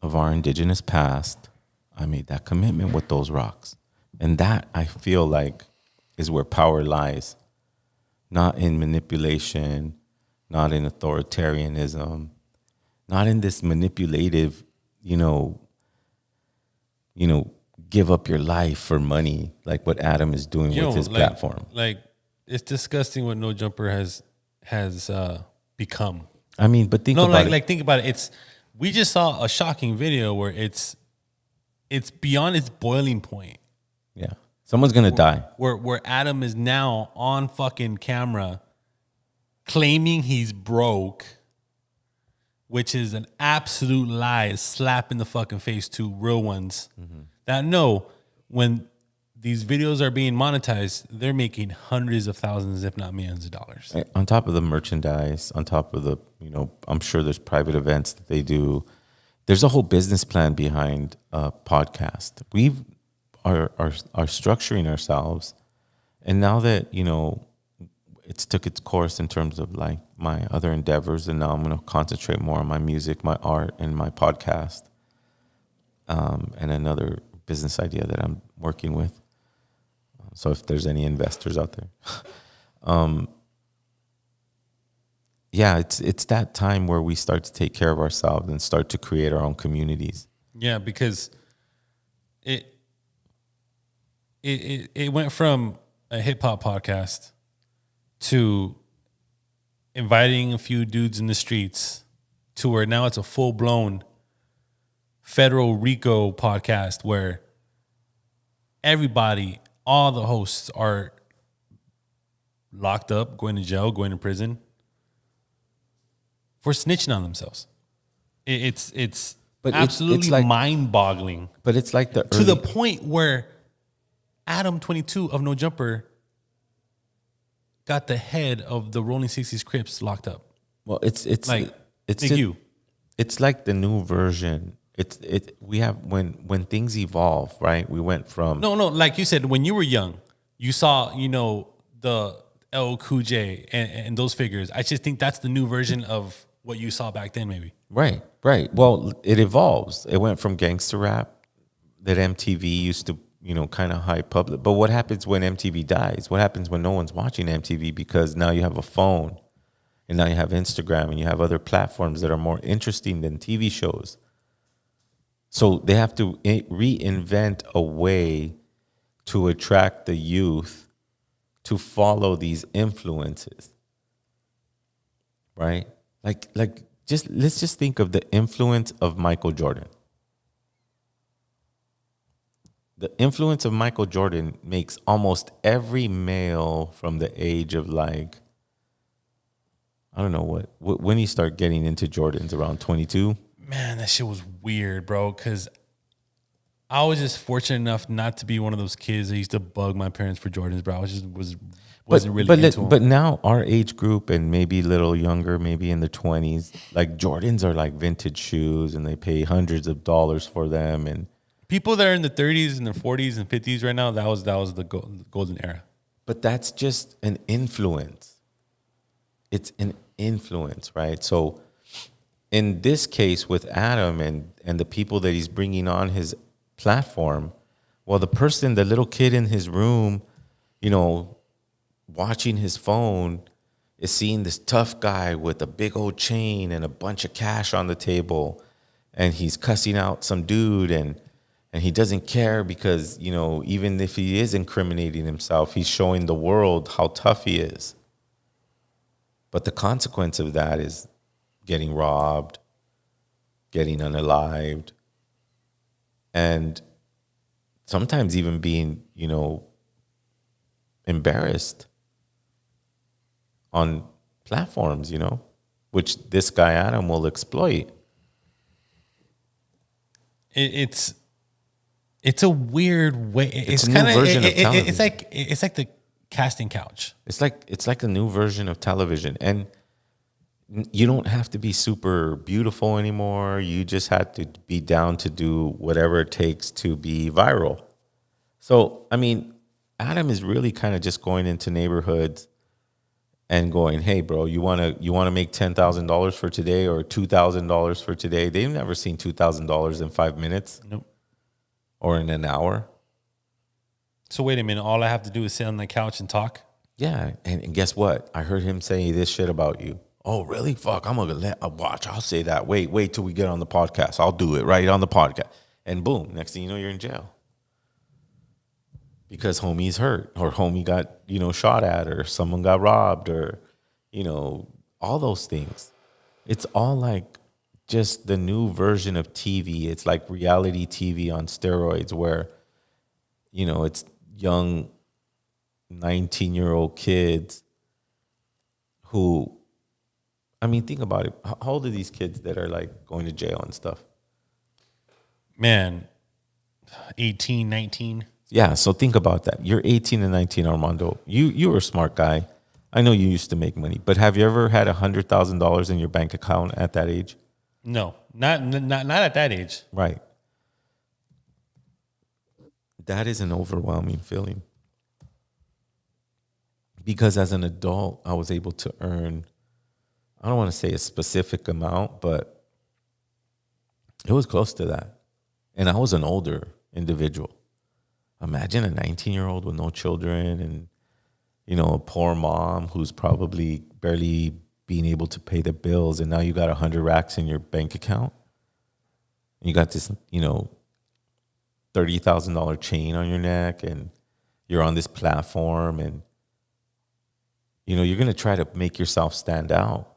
S3: of our indigenous past, I made that commitment with those rocks. And that, I feel like, is where power lies. Not in manipulation, not in authoritarianism, not in this manipulative, give up your life for money, like what Adam is doing with his platform.
S2: Like, it's disgusting what No Jumper has become.
S3: I mean, but think about it.
S2: Think about it. We just saw a shocking video where it's beyond its boiling point.
S3: Yeah. Someone's going to die.
S2: Where Adam is now on fucking camera claiming he's broke, which is an absolute lie, a slap in the fucking face to real ones that know when these videos are being monetized, they're making hundreds of thousands, if not millions of dollars.
S3: On top of the merchandise, on top of the, I'm sure there's private events that they do. There's a whole business plan behind a podcast. We are structuring ourselves. And now that, it's took its course in terms of like my other endeavors, and now I'm going to concentrate more on my music, my art, and my podcast, and another business idea that I'm working with. So if there's any investors out there, yeah, it's that time where we start to take care of ourselves and start to create our own communities.
S2: Yeah, because it went from a hip hop podcast to inviting a few dudes in the streets to where now it's a full blown federal RICO podcast where everybody, all the hosts are locked up, going to jail, going to prison for snitching on themselves. It's absolutely like, mind-boggling.
S3: But it's like
S2: to the point where Adam 22 of No Jumper got the head of the Rolling 60s Crips locked up.
S3: Well, it's like it's like the new version. We have when things evolve, right? We went from
S2: no, like you said, when you were young, you saw the L Cool J and those figures. I just think that's the new version of what you saw back then, maybe.
S3: Right. Well, it evolves. It went from gangster rap that MTV used to, kind of high public. But what happens when MTV dies? What happens when no one's watching MTV? Because now you have a phone, and now you have Instagram, and you have other platforms that are more interesting than TV shows. So they have to reinvent a way to attract the youth to follow these influences, right? Let's just think of the influence of Michael Jordan. The influence of Michael Jordan makes almost every male from the age of I don't know when you start getting into Jordans, around 22.
S2: Man, that shit was weird, bro, because I was just fortunate enough not to be one of those kids that used to bug my parents for Jordans, bro. I wasn't really into them.
S3: But now our age group and maybe a little younger, maybe in the 20s, like Jordans are like vintage shoes, and they pay hundreds of dollars for them. And
S2: people that are in the 30s and the 40s and 50s right now, that was the golden era.
S3: But that's just an influence. It's an influence, right? So in this case with Adam and the people that he's bringing on his platform, well, the little kid in his room, watching his phone, is seeing this tough guy with a big old chain and a bunch of cash on the table, and he's cussing out some dude, and he doesn't care because, you know, even if he is incriminating himself, he's showing the world how tough he is. But the consequence of that is getting robbed, getting unalived, and sometimes even being, you know, embarrassed on platforms, you know, which this guy Adam will exploit.
S2: It's a weird way. It's
S3: a new
S2: kind of
S3: version of television.
S2: It's like the casting couch.
S3: It's like a new version of television, and you don't have to be super beautiful anymore. You just have to be down to do whatever it takes to be viral. So, I mean, Adam is really kind of just going into neighborhoods and going, "Hey, bro, you wanna make $10,000 for today or $2,000 for today?" They've never seen $2,000 in 5 minutes.
S2: Nope.
S3: Or in an hour.
S2: So wait a minute. All I have to do is sit on the couch and talk?
S3: Yeah, and guess what? I heard him say this shit about you. Oh, really? Fuck, I'm gonna watch. I'll say that. Wait till we get on the podcast. I'll do it right on the podcast. And boom, next thing you know, you're in jail. Because homie's hurt, or homie got, you know, shot at, or someone got robbed, or, you know, all those things. It's all like just the new version of TV. It's like reality TV on steroids, where, you know, it's young 19-year-old kids who, I mean, think about it. How old are these kids that are like going to jail and stuff?
S2: Man, 18, 19.
S3: Yeah, so think about that. You're 18 and 19, Armando. You were a smart guy. I know you used to make money, but have you ever had $100,000 in your bank account at that age?
S2: No, not at that age.
S3: Right. That is an overwhelming feeling. Because as an adult, I was able to earn, I don't want to say a specific amount, but it was close to that. And I was an older individual. Imagine a 19-year-old with no children and, you know, a poor mom who's probably barely being able to pay the bills, and now you got 100 racks in your bank account. And you got this, you know, $30,000 chain on your neck, and you're on this platform, and, you know, you're going to try to make yourself stand out.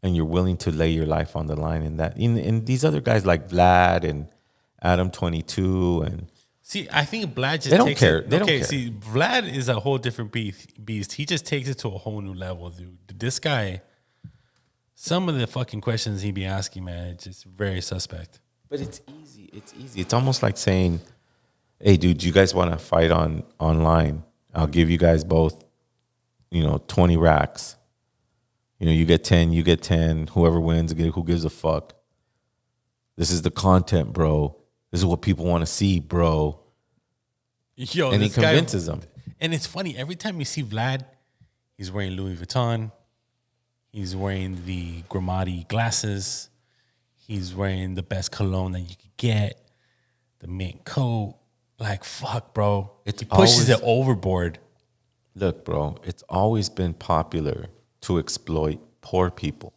S3: And you're willing to lay your life on the line in that. And these other guys like Vlad and Adam 22 and
S2: see, I think Vlad just
S3: they don't
S2: takes
S3: care.
S2: It,
S3: they
S2: okay,
S3: don't care.
S2: See, Vlad is a whole different beast. He just takes it to a whole new level, dude. This guy, some of the fucking questions he be asking, man, it's just very suspect.
S3: But it's easy. It's easy. It's almost like saying, "Hey, dude, you guys want to fight online? I'll give you guys both, you know, 20 racks. You know, you get 10, you get 10. Whoever wins, who gives a fuck? This is the content, bro. This is what people want to see, bro."
S2: Yo,
S3: and he convinces them.
S2: And it's funny, every time you see Vlad, he's wearing Louis Vuitton. He's wearing the Gramati glasses. He's wearing the best cologne that you could get. The mint coat. Like, fuck, bro. He pushes it overboard.
S3: Look, bro, it's always been popular to exploit poor people.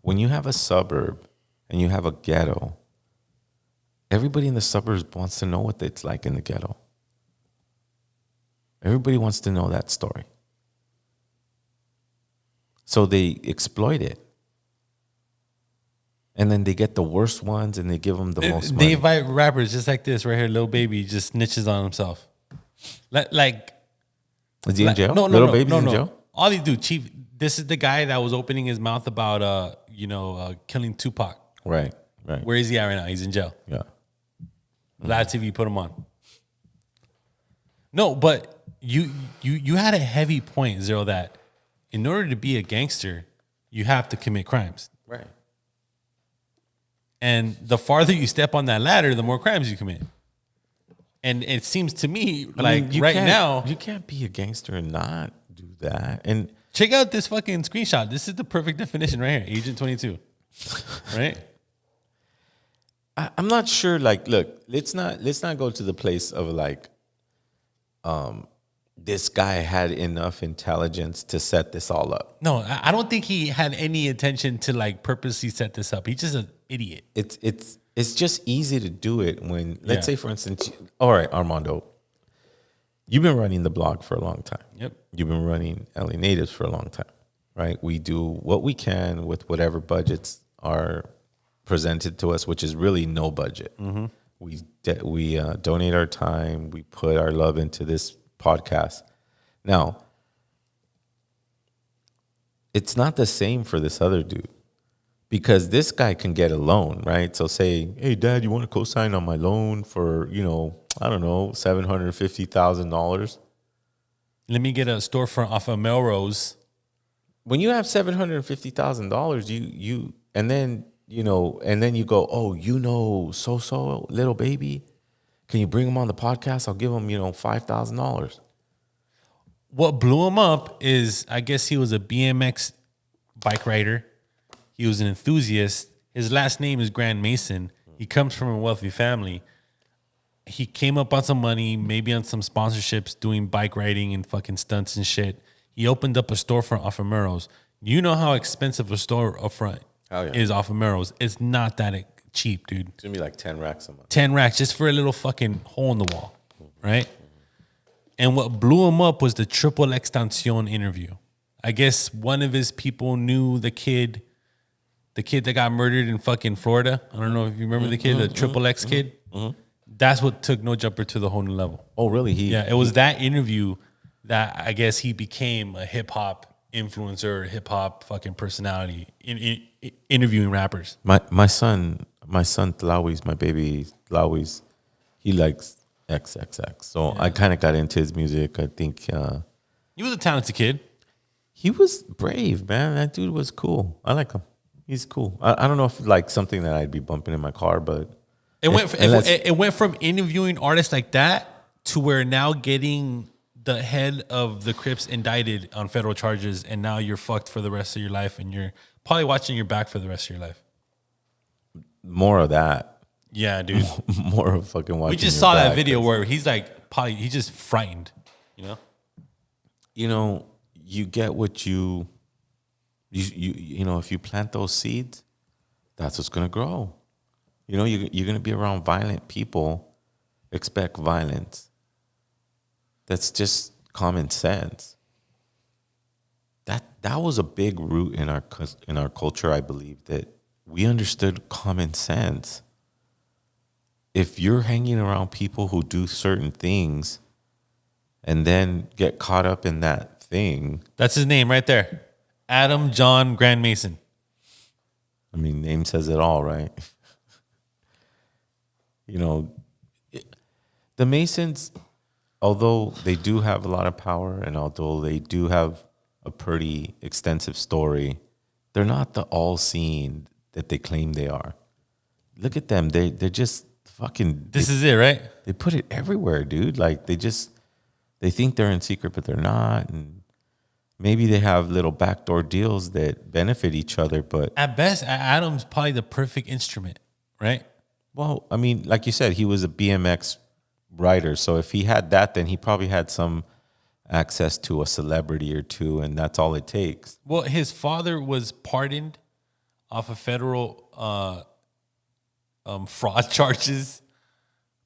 S3: When you have a suburb and you have a ghetto, everybody in the suburbs wants to know what it's like in the ghetto. Everybody wants to know that story. So they exploit it. And then they get the worst ones and they give them the most money.
S2: They invite rappers just like this right here. Lil Baby just snitches on himself. Like,
S3: is he in jail?
S2: No,
S3: Little Baby's in jail?
S2: All he do, Chief, this is the guy that was opening his mouth about, killing Tupac.
S3: Right.
S2: Where is he at right now? He's in jail.
S3: Yeah.
S2: Vlad TV put him on. No, but you had a heavy point, Zero, that in order to be a gangster, you have to commit crimes.
S3: Right.
S2: And the farther you step on that ladder, the more crimes you commit. And it seems to me like now
S3: you can't be a gangster and not do that. And
S2: check out this fucking screenshot. This is the perfect definition right here. Agent 22. Right?
S3: I'm not sure. Like, look, let's not go to the place of like, this guy had enough intelligence to set this all up.
S2: No, I don't think he had any intention to like purposely set this up. He's just an idiot.
S3: It's just easy to do it when, let's say, for instance, all right, Armando, you've been running the blog for a long time.
S2: Yep.
S3: You've been running LA Natives for a long time, right? We do what we can with whatever budgets are presented to us, which is really no budget.
S2: Mm-hmm.
S3: We donate our time. We put our love into this podcast. Now, it's not the same for this other dude because this guy can get a loan, right? So say, hey, Dad, you want to co-sign on my loan for, I don't know, $750,000?
S2: Let me get a storefront off of Melrose.
S3: When you have $750,000, and then you go, oh, so little baby, can you bring him on the podcast? I'll give him, $5,000.
S2: What blew him up is, I guess he was a BMX bike rider. He was an enthusiast. His last name is Grand Mason. He comes from a wealthy family. He came up on some money, maybe on some sponsorships, doing bike riding and fucking stunts and shit. He opened up a storefront off of Melrose. You know how expensive a storefront is off of Melrose. It's not that cheap, dude.
S3: It's going to be like 10 racks a month.
S2: 10 racks just for a little fucking hole in the wall, right? And what blew him up was the Triple Extension interview. I guess one of his people knew the kid that got murdered in fucking Florida. I don't know if you remember the kid, the Triple X kid. That's what took No Jumper to the whole new level.
S3: Oh, really?
S2: It was that interview that I guess he became a hip hop influencer, hip hop fucking personality in interviewing rappers.
S3: My son Tlawis, my baby Tlawis, he likes XXX. So I kind of got into his music. I think
S2: he was a talented kid.
S3: He was brave, man. That dude was cool. I like him. He's cool. I don't know if like something that I'd be bumping in my car, but
S2: it went from interviewing artists like that to where now getting the head of the Crips indicted on federal charges, and now you're fucked for the rest of your life, and you're probably watching your back for the rest of your life.
S3: More of that.
S2: Yeah, dude.
S3: More of fucking watching.
S2: We just saw that video where he's like, probably he's just frightened.
S3: You get what you if you plant those seeds, that's what's gonna grow. You're gonna be around violent people, expect violence. That's just common sense. That was a big root in our culture, I believe, that we understood common sense. If you're hanging around people who do certain things and then get caught up in that thing.
S2: That's his name right there. Adam John Grand Mason.
S3: I mean, name says it all, right? The Masons, although they do have a lot of power and although they do have a pretty extensive story, they're not the all-seeing that they claim they are. Look at them. They're just fucking...
S2: This is it, right?
S3: They put it everywhere, dude. Like, they think they're in secret, but they're not. And maybe they have little backdoor deals that benefit each other, but...
S2: At best, Adam's probably the perfect instrument, right?
S3: Well, I mean, like you said, he was a BMX rider. So if he had that, then he probably had some access to a celebrity or two, and that's all it takes.
S2: Well, his father was pardoned off of federal fraud charges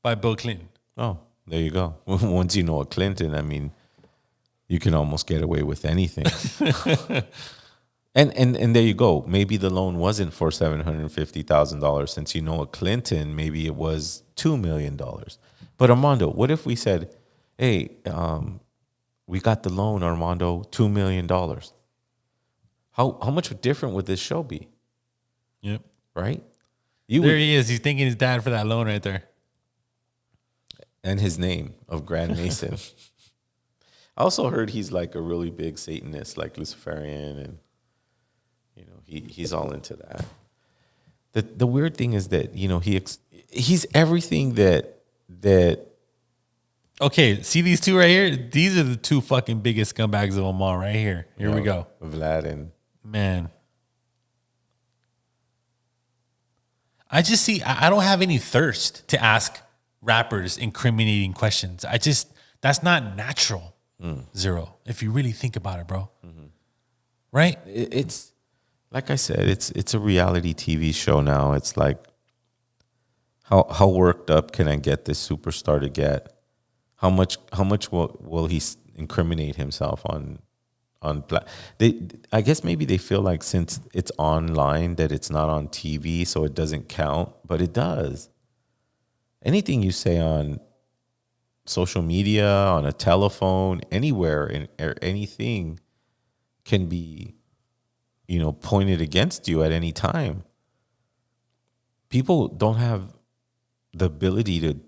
S2: by Bill Clinton.
S3: Oh, there you go. Once you know a Clinton, I mean, you can almost get away with anything. And there you go. Maybe the loan wasn't for $750,000. Since you know a Clinton, maybe it was $2 million. But Armando, what if we said, hey, we got the loan, Armando, $2 million. How much different would this show be?
S2: Yep.
S3: Right?
S2: There he is. He's thanking his dad for that loan right there.
S3: And his name of Grand Mason. I also heard he's like a really big Satanist, like Luciferian, and he's all into that. The weird thing is that he's everything that.
S2: Okay, see these two right here? These are the two fucking biggest scumbags of them all right here. Here we go.
S3: Vlad and...
S2: Man. I don't have any thirst to ask rappers incriminating questions. That's not natural. Zero. If you really think about it, bro. Right?
S3: It's like I said, it's a reality TV show now. It's like how worked up can I get this superstar to get? How much will he incriminate himself on I guess maybe they feel like since it's online that it's not on TV, so it doesn't count, but it does. Anything you say on social media, on a telephone, anywhere, or anything can be, pointed against you at any time. People don't have the ability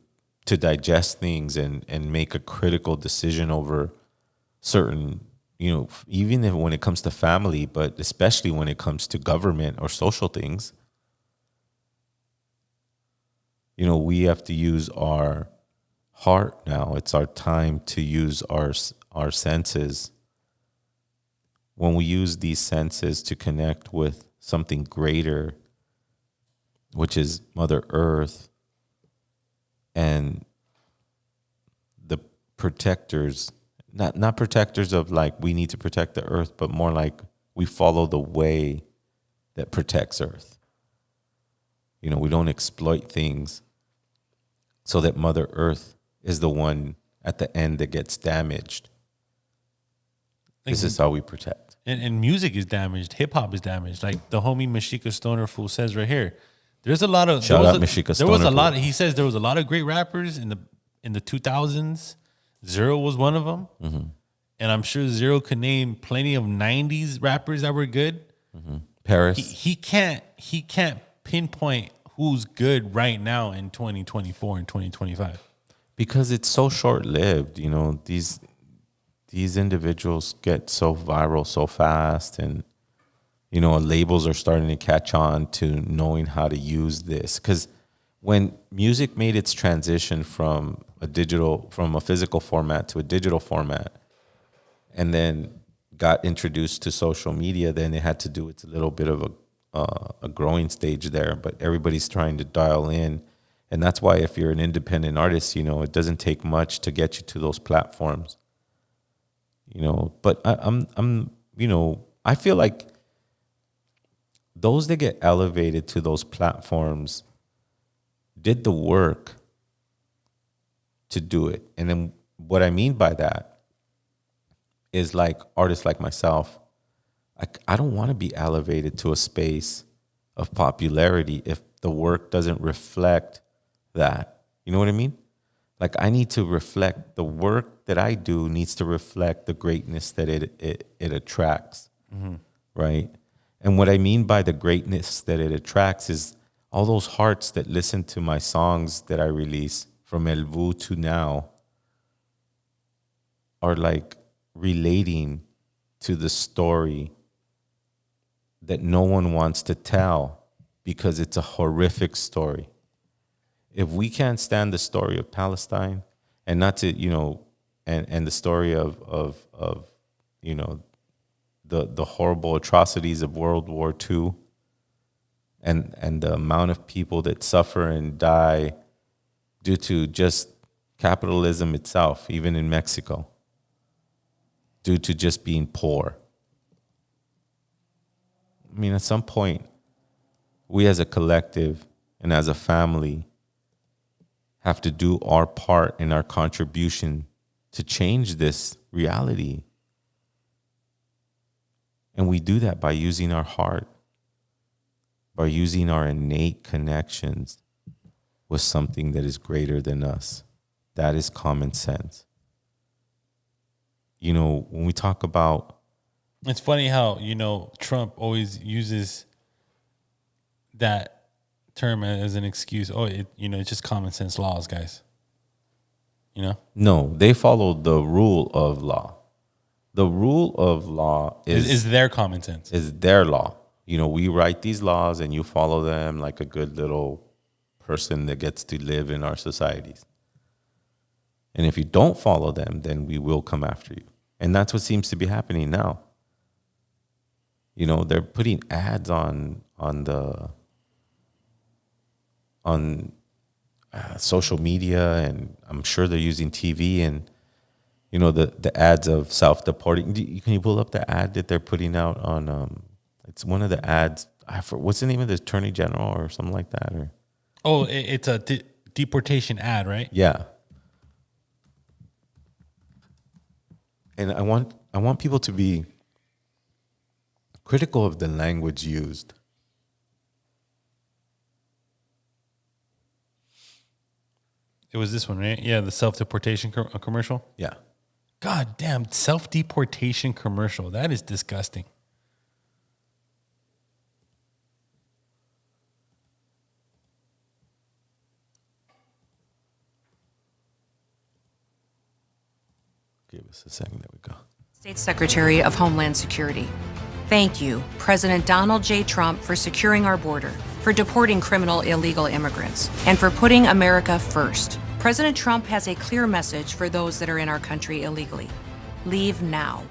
S3: to digest things and make a critical decision over certain, even when it comes to family, but especially when it comes to government or social things. We have to use our heart now. It's our time to use our senses. When we use these senses to connect with something greater, which is Mother Earth and the protectors, not protectors of like we need to protect the earth, but more like we follow the way that protects Earth. We don't exploit things so that Mother Earth is the one at the end that gets damaged. This is how we protect.
S2: And music is damaged. Hip hop is damaged. Like the homie Mashika Stoner Fool says right here. There's a lot of
S3: Shout out Mashika
S2: There was
S3: Stoner
S2: a lot.
S3: Fool.
S2: He says there was a lot of great rappers in the 2000s. Zero was one of them, and I'm sure Zero could name plenty of 90s rappers that were good.
S3: Paris.
S2: He can't pinpoint who's good right now in 2024 and 2025
S3: because it's so short-lived. These individuals get so viral so fast, and labels are starting to catch on to knowing how to use this. Because when music made its transition from a physical format to a digital format, and then got introduced to social media, then it had to do its a little bit of a growing stage there. But everybody's trying to dial in, and that's why if you're an independent artist, it doesn't take much to get you to those platforms. But I feel like those that get elevated to those platforms did the work to do it. And then what I mean by that is like artists like myself, I don't want to be elevated to a space of popularity if the work doesn't reflect that. You know what I mean? Like I need to reflect the work that I do needs to reflect the greatness that it attracts, right? And what I mean by the greatness that it attracts is all those hearts that listen to my songs that I release from El Vu to now are like relating to the story that no one wants to tell because it's a horrific story. If we can't stand the story of Palestine and not to, and the story of the horrible atrocities of World War II and the amount of people that suffer and die due to just capitalism itself, even in Mexico, due to just being poor. I mean, at some point, we as a collective and as a family have to do our part in our contribution to change this reality. And we do that by using our heart, by using our innate connections with something that is greater than us. That is common sense. When we talk about...
S2: It's funny how, Trump always uses that term as an excuse. Oh, it's just common sense laws, guys.
S3: No, they follow the rule of law. The rule of law
S2: is their common sense.
S3: Is their law. We write these laws and you follow them like a good little person that gets to live in our societies. And if you don't follow them, then we will come after you. And that's what seems to be happening now. They're putting ads on social media, and I'm sure they're using TV, and You know, the ads of self-deporting. Can you pull up the ad that they're putting out on? It's one of the ads. What's the name of the attorney general or something like that? Or
S2: it's a deportation ad, right?
S3: yeah. And I want people to be critical of the language used.
S2: It was this one, right? Yeah, the self-deportation commercial.
S3: Yeah.
S2: God damn, self-deportation commercial. That is disgusting.
S3: Give us a second. There we go.
S10: States Secretary of Homeland Security. Thank you, President Donald J. Trump, for securing our border, for deporting criminal illegal immigrants, and for putting America first. President Trump has a clear message for those that are in our country illegally. Leave now.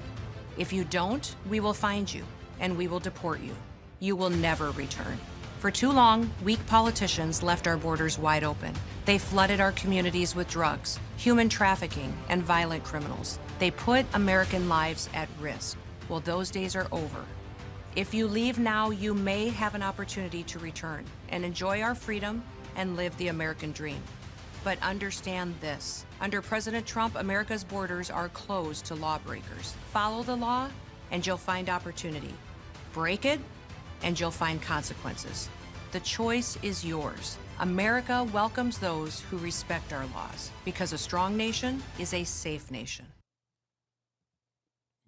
S10: If you don't, we will find you, and we will deport you. You will never return. For too long, weak politicians left our borders wide open. They flooded our communities with drugs, human trafficking, and violent criminals. They put American lives at risk. Well, those days are over. If you leave now, you may have an opportunity to return and enjoy our freedom and live the American dream. But understand this. Under President Trump, America's borders are closed to lawbreakers. Follow the law, and you'll find opportunity. Break it, and you'll find consequences. The choice is yours. America welcomes those who respect our laws, because a strong nation is a safe nation.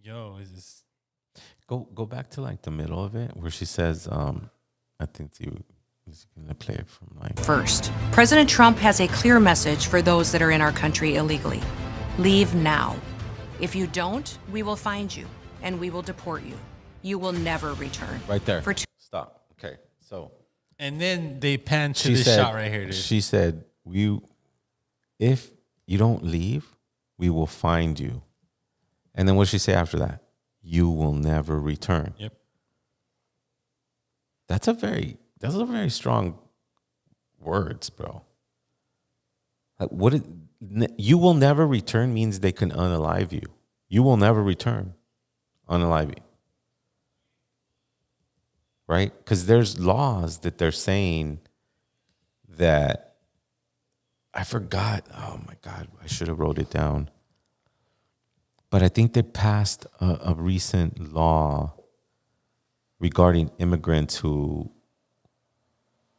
S2: Yo, is this...
S3: Go back to like the middle of it where she says, I think he's gonna play it from like
S10: First, President Trump has a clear message for those that are in our country illegally. Leave now. If you don't, we will find you and we will deport you. You will never return.
S3: right there.
S10: For
S3: Stop. Okay. So
S2: And then they pan to
S3: she
S2: this
S3: said,
S2: shot right here, dude.
S3: She said, if you don't leave, we will find you. And then what did she say after that? You will never return.
S2: Yep.
S3: That's a very strong words, bro. Like you will never return means they can unalive you. You will never return. Unalive you. Right? Because there's laws that they're saying that I forgot. Oh my God, I should have wrote it down. But I think they passed a recent law regarding immigrants who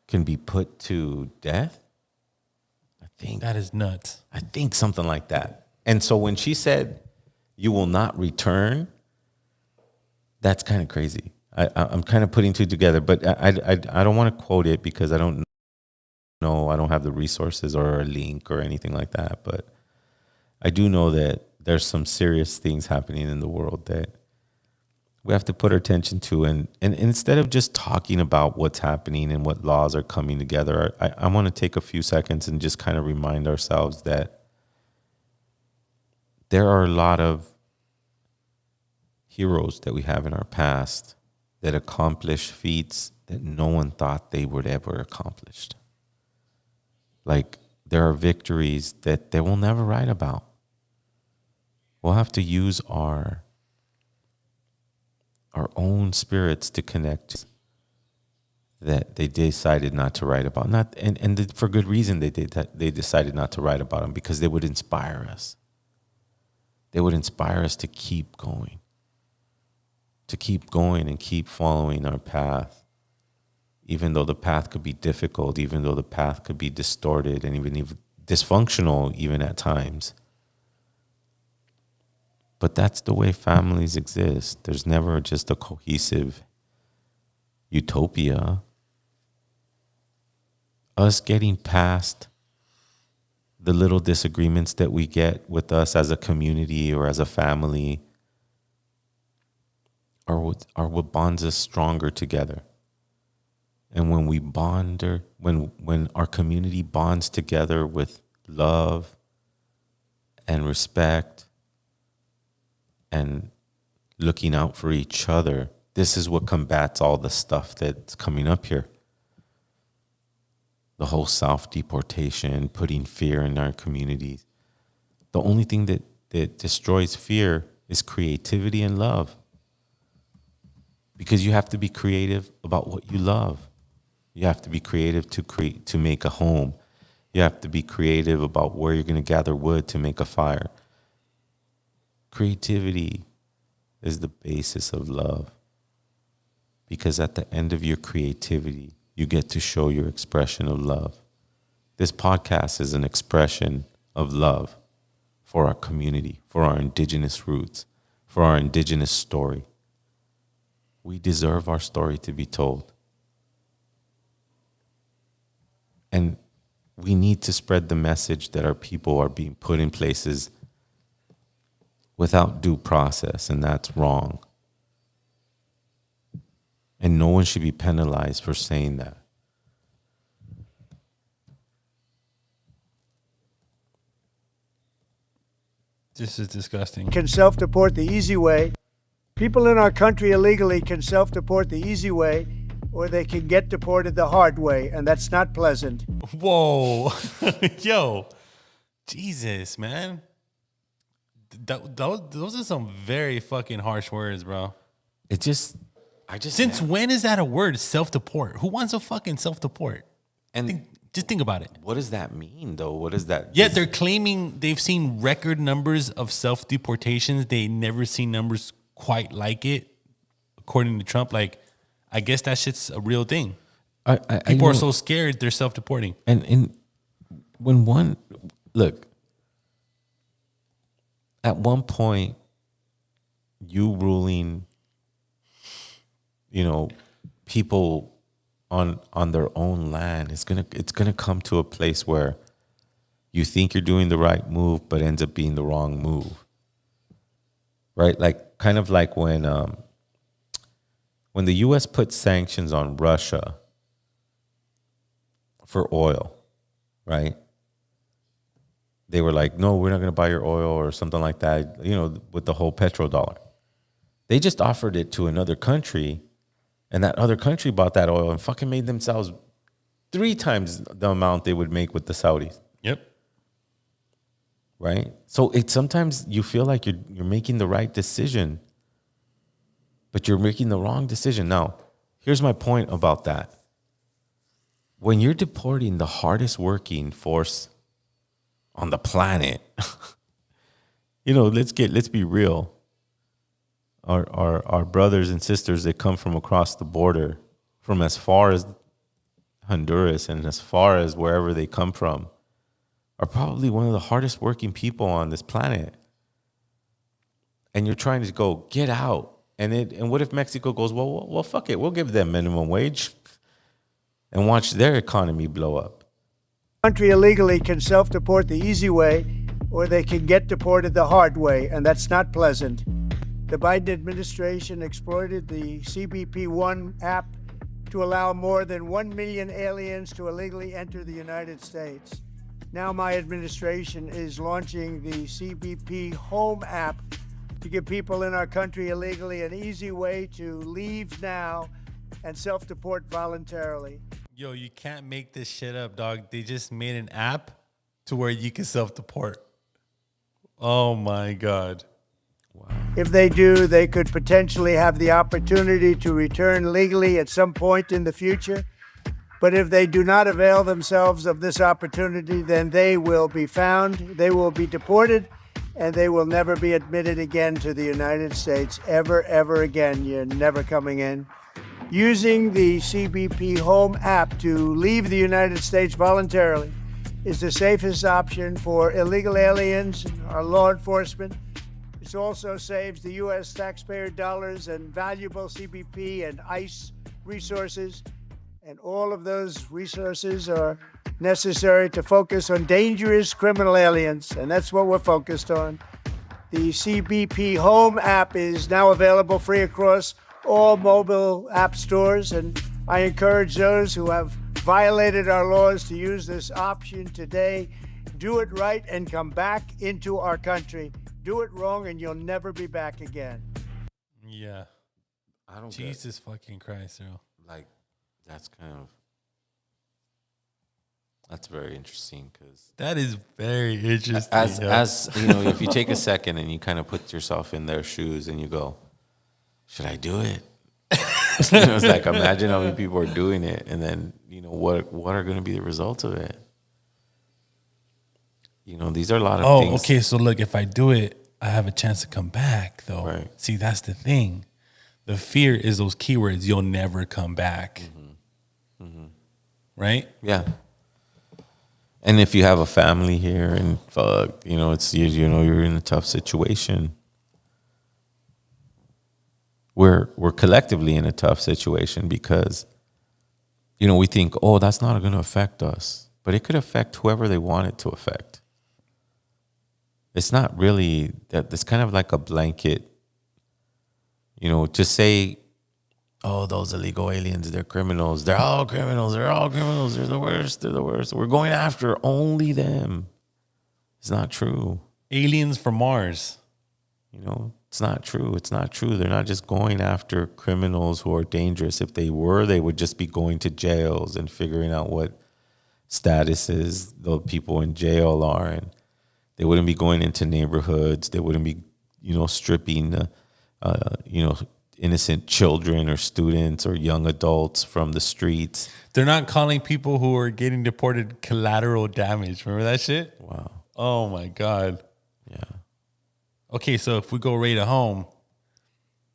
S3: can be put to death. I think
S2: That is nuts.
S3: I think something like that. And so when she said you will not return, that's kind of crazy. I'm kind of putting two together, but I don't want to quote it because I don't know. I don't have the resources or a link or anything like that. But I do know that there's some serious things happening in the world that we have to put our attention to. And instead of just talking about what's happening and what laws are coming together, I want to take a few seconds and just kind of remind ourselves that there are a lot of heroes that we have in our past that accomplished feats that no one thought they would ever accomplish. Like there are victories that they will never write about. We'll have to use our own spirits to connect that they decided not to write about. For good reason they did that. They decided not to write about them because they would inspire us. They would inspire us to keep going and keep following our path, even though the path could be difficult, even though the path could be distorted and even dysfunctional even at times. But that's the way families exist. There's never just a cohesive utopia. Us getting past the little disagreements that we get with us as a community or as a family are what bonds us stronger together. And when we bond, when our community bonds together with love and respect and looking out for each other, this is what combats all the stuff that's coming up here. The whole self-deportation, putting fear in our communities. The only thing that that destroys fear is creativity and love. Because you have to be creative about what you love. You have to be creative to make a home. You have to be creative about where you're going to gather wood to make a fire. Creativity is the basis of love. Because at the end of your creativity, you get to show your expression of love. This podcast is an expression of love for our community, for our indigenous roots, for our indigenous story. We deserve our story to be told. And we need to spread the message that our people are being put in places without due process, and that's wrong. And no one should be penalized for saying that.
S2: This is disgusting.
S11: Can self-deport the easy way. People in our country illegally can self-deport the easy way, or they can get deported the hard way, and that's not pleasant.
S2: Whoa. Yo. Jesus, man. Those are some very fucking harsh words, bro. Since when is that a word, self-deport? Who wants to fucking self-deport?
S3: And
S2: just think about it.
S3: What does that mean, though? What is that?
S2: Yeah, they're claiming they've seen record numbers of self-deportations. They never seen numbers quite like it, according to Trump. Like, I guess that shit's a real thing. People are so scared they're self-deporting.
S3: And look, at one point, you ruling, people on their own land, it's gonna come to a place where you think you're doing the right move, but ends up being the wrong move. Right? Like kind of like when the US put sanctions on Russia for oil, right? They were like, no, we're not going to buy your oil or something like that, with the whole petrodollar. They just offered it to another country, and that other country bought that oil and fucking made themselves 3 times the amount they would make with the Saudis.
S2: Yep.
S3: Right? So sometimes you feel like you're making the right decision, but you're making the wrong decision. Now, here's my point about that. When you're deporting the hardest working force on the planet, let's be real. Our brothers and sisters that come from across the border, from as far as Honduras and as far as wherever they come from, are probably one of the hardest working people on this planet. And you're trying to go, get out. And what if Mexico goes, well, fuck it, we'll give them minimum wage and watch their economy blow up.
S11: Country illegally can self-deport the easy way, or they can get deported the hard way, and that's not pleasant. The Biden administration exploited the CBP-1 app to allow more than 1 million aliens to illegally enter the United States. Now my administration is launching the CBP Home app to give people in our country illegally an easy way to leave now and self-deport voluntarily.
S2: Yo, you can't make this shit up, dog. They just made an app to where you can self-deport. Oh, my God.
S3: Wow.
S11: If they do, they could potentially have the opportunity to return legally at some point in the future. But if they do not avail themselves of this opportunity, then they will be found, they will be deported, and they will never be admitted again to the United States, ever again. You're never coming in. Using the CBP Home app to leave the United States voluntarily is the safest option for illegal aliens and our law enforcement. It also saves the U.S. taxpayer dollars and valuable CBP and ICE resources. And all of those resources are necessary to focus on dangerous criminal aliens, and that's what we're focused on. The CBP Home app is now available free across all mobile app stores, and I encourage those who have violated our laws to use this option today. Do it right and come back into our country. Do it wrong and you'll never be back again.
S2: Yeah.
S3: I don't
S2: Jesus fucking Christ, bro.
S3: Like, that's kind of... That's very interesting because
S2: That is very interesting.
S3: as you know, if you take a second and you kind of put yourself in their shoes and you go, should I do it? It's like, imagine how many people are doing it, and then what are going to be the results of it? These are a lot of things.
S2: Okay. So look, if I do it, I have a chance to come back, though.
S3: Right.
S2: See, that's the thing. The fear is those keywords. You'll never come back. Right?
S3: Yeah. And if you have a family here and it's you're in a tough situation. We're collectively in a tough situation because we think, oh, that's not going to affect us, but it could affect whoever they want it to affect. It's not really that. It's kind of like a blanket. To say, oh, those illegal aliens, they're criminals. They're all criminals. They're all criminals. They're the worst. They're the worst. We're going after only them. It's not true.
S2: Aliens from Mars.
S3: It's not true. It's not true. They're not just going after criminals who are dangerous. If they were, they would just be going to jails and figuring out what statuses the people in jail are. And they wouldn't be going into neighborhoods. They wouldn't be, stripping, innocent children or students or young adults from the streets.
S2: They're not calling people who are getting deported collateral damage. Remember that shit?
S3: Wow.
S2: Oh, my God.
S3: Yeah.
S2: Okay, so if we go raid a home,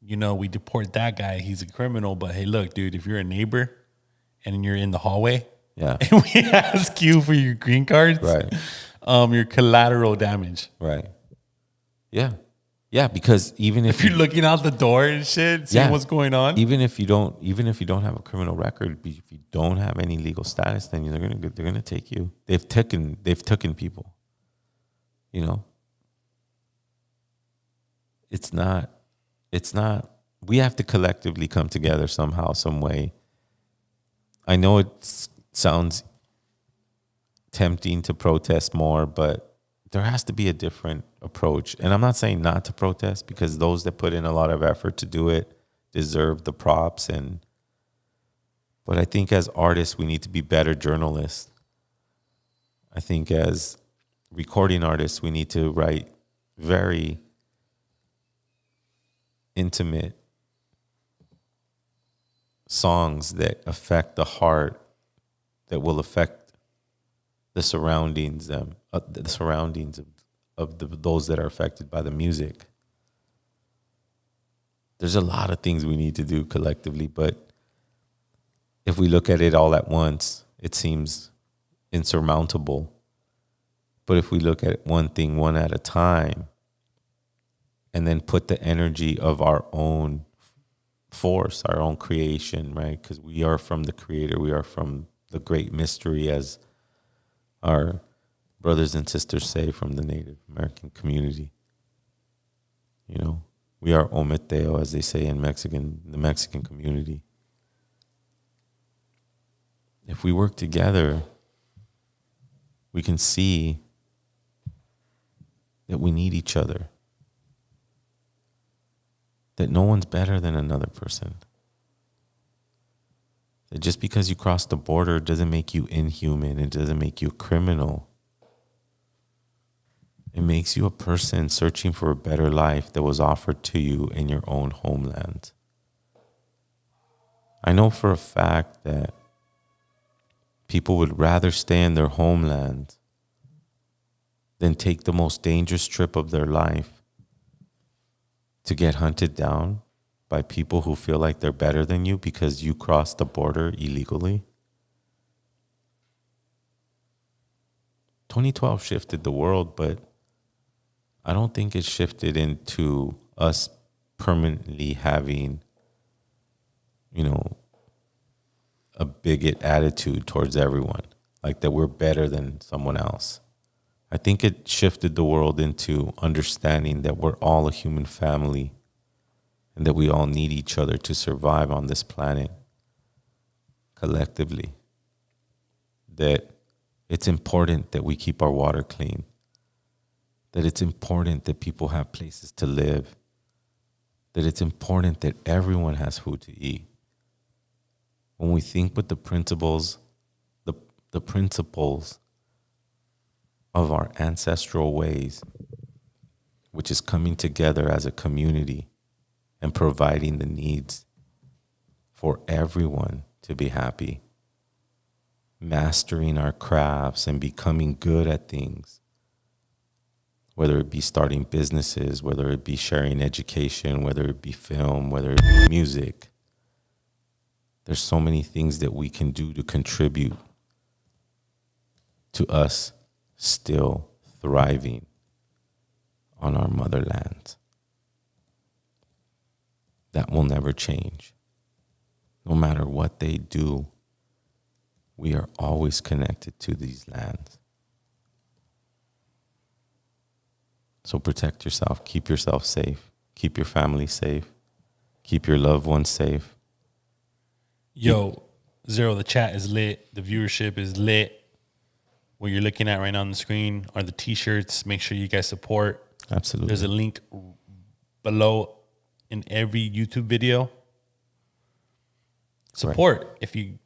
S2: we deport that guy. He's a criminal. But, hey, look, dude, if you're a neighbor and you're in the hallway
S3: yeah,
S2: and we ask you for your green cards,
S3: right,
S2: your collateral damage.
S3: Right. Yeah. Yeah, because even
S2: if you're looking out the door and shit, seeing what's going on,
S3: even if you don't have a criminal record, if you don't have any legal status, then they're gonna take you. They've taken people. It's not. We have to collectively come together somehow, some way. I know it sounds tempting to protest more, but there has to be a different approach. And I'm not saying not to protest, because those that put in a lot of effort to do it deserve the props. But I think as artists, we need to be better journalists. I think as recording artists, we need to write very intimate songs that affect the heart, that will affect the surroundings, of those that are affected by the music. There's a lot of things we need to do collectively, but if we look at it all at once, it seems insurmountable. But if we look at one thing one at a time, and then put the energy of our own force, our own creation, right? Because we are from the Creator, we are from the great mystery, as our brothers and sisters say from the Native American community. We are Ometeo, as they say in the Mexican community. If we work together, we can see that we need each other, that no one's better than another person, that just because you cross the border doesn't make you inhuman, it doesn't make you a criminal. It makes you a person searching for a better life that was offered to you in your own homeland. I know for a fact that people would rather stay in their homeland than take the most dangerous trip of their life to get hunted down by people who feel like they're better than you because you crossed the border illegally. 2012 shifted the world, but I don't think it shifted into us permanently having, a bigot attitude towards everyone, like that we're better than someone else. I think it shifted the world into understanding that we're all a human family and that we all need each other to survive on this planet collectively. That it's important that we keep our water clean. That it's important that people have places to live. That it's important that everyone has food to eat. When we think with the principles, the the principles of our ancestral ways, which is coming together as a community and providing the needs for everyone to be happy, mastering our crafts and becoming good at things, whether it be starting businesses, whether it be sharing education, whether it be film, whether it be music. There's so many things that we can do to contribute to us still thriving on our motherland. That will never change. No matter what they do, we are always connected to these lands. So protect yourself, keep yourself safe, keep your family safe, keep your loved ones safe.
S2: Yo, Zero, the chat is lit. The viewership is lit. What you're looking at right now on the screen are the t-shirts. Make sure you guys support.
S3: Absolutely.
S2: There's a link below in every YouTube video. Support. Right. If you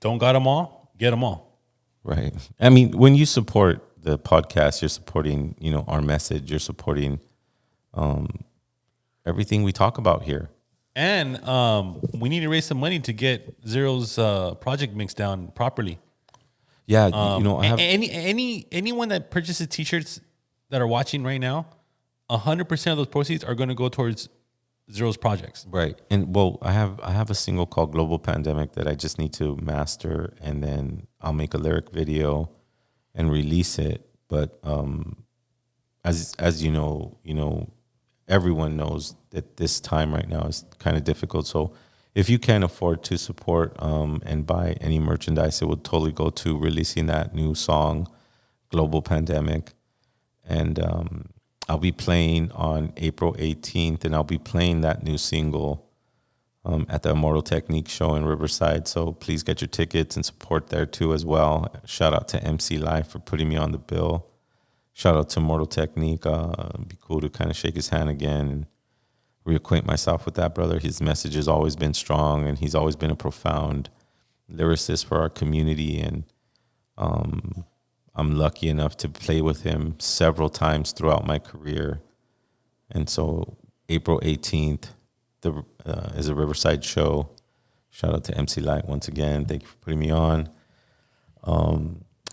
S2: don't got them all, get them all.
S3: Right. I mean, when you support the podcast, you're supporting, our message. You're supporting everything we talk about here.
S2: And we need to raise some money to get Zero's project mix down properly.
S3: Yeah, I have
S2: anyone that purchases t-shirts that are watching right now, 100% of those proceeds are going to go towards Zero's projects.
S3: Right. And I have a single called Global Pandemic that I just need to master, and then I'll make a lyric video and release it. But as you know, everyone knows that this time right now is kind of difficult. So if you can afford to support and buy any merchandise, it would totally go to releasing that new song, Global Pandemic. And I'll be playing on April 18th, and I'll be playing that new single at the Immortal Technique show in Riverside. So please get your tickets and support there too as well. Shout out to MC Life for putting me on the bill. Shout out to Immortal Technique. It'd be cool to kind of shake his hand again and reacquaint myself with that brother. His message has always been strong, and he's always been a profound lyricist for our community. And I'm lucky enough to play with him several times throughout my career. And so April 18th is a Riverside show. Shout out to MC Light once again. Thank you for putting me on.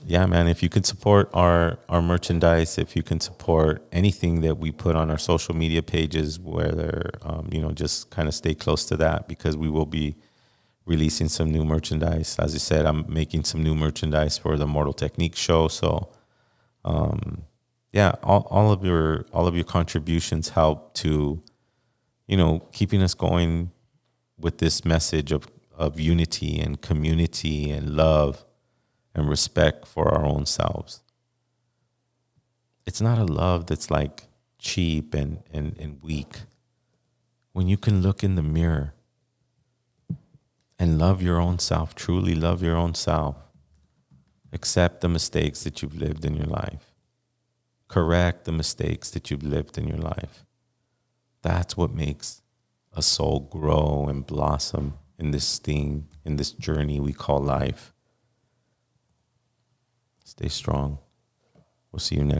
S3: Yeah, man, if you can support our merchandise, if you can support anything that we put on our social media pages, whether, just kind of stay close to that, because we will be releasing some new merchandise. As I said, I'm making some new merchandise for the Mortal Technique show. So, all of your contributions help to, keeping us going with this message of unity and community and love and respect for our own selves. It's not a love that's like cheap and weak. When you can look in the mirror and love your own self, truly love your own self, accept the mistakes that you've lived in your life, correct the mistakes that you've lived in your life. That's what makes a soul grow and blossom in this thing, in this journey we call life. Stay strong. We'll see you next.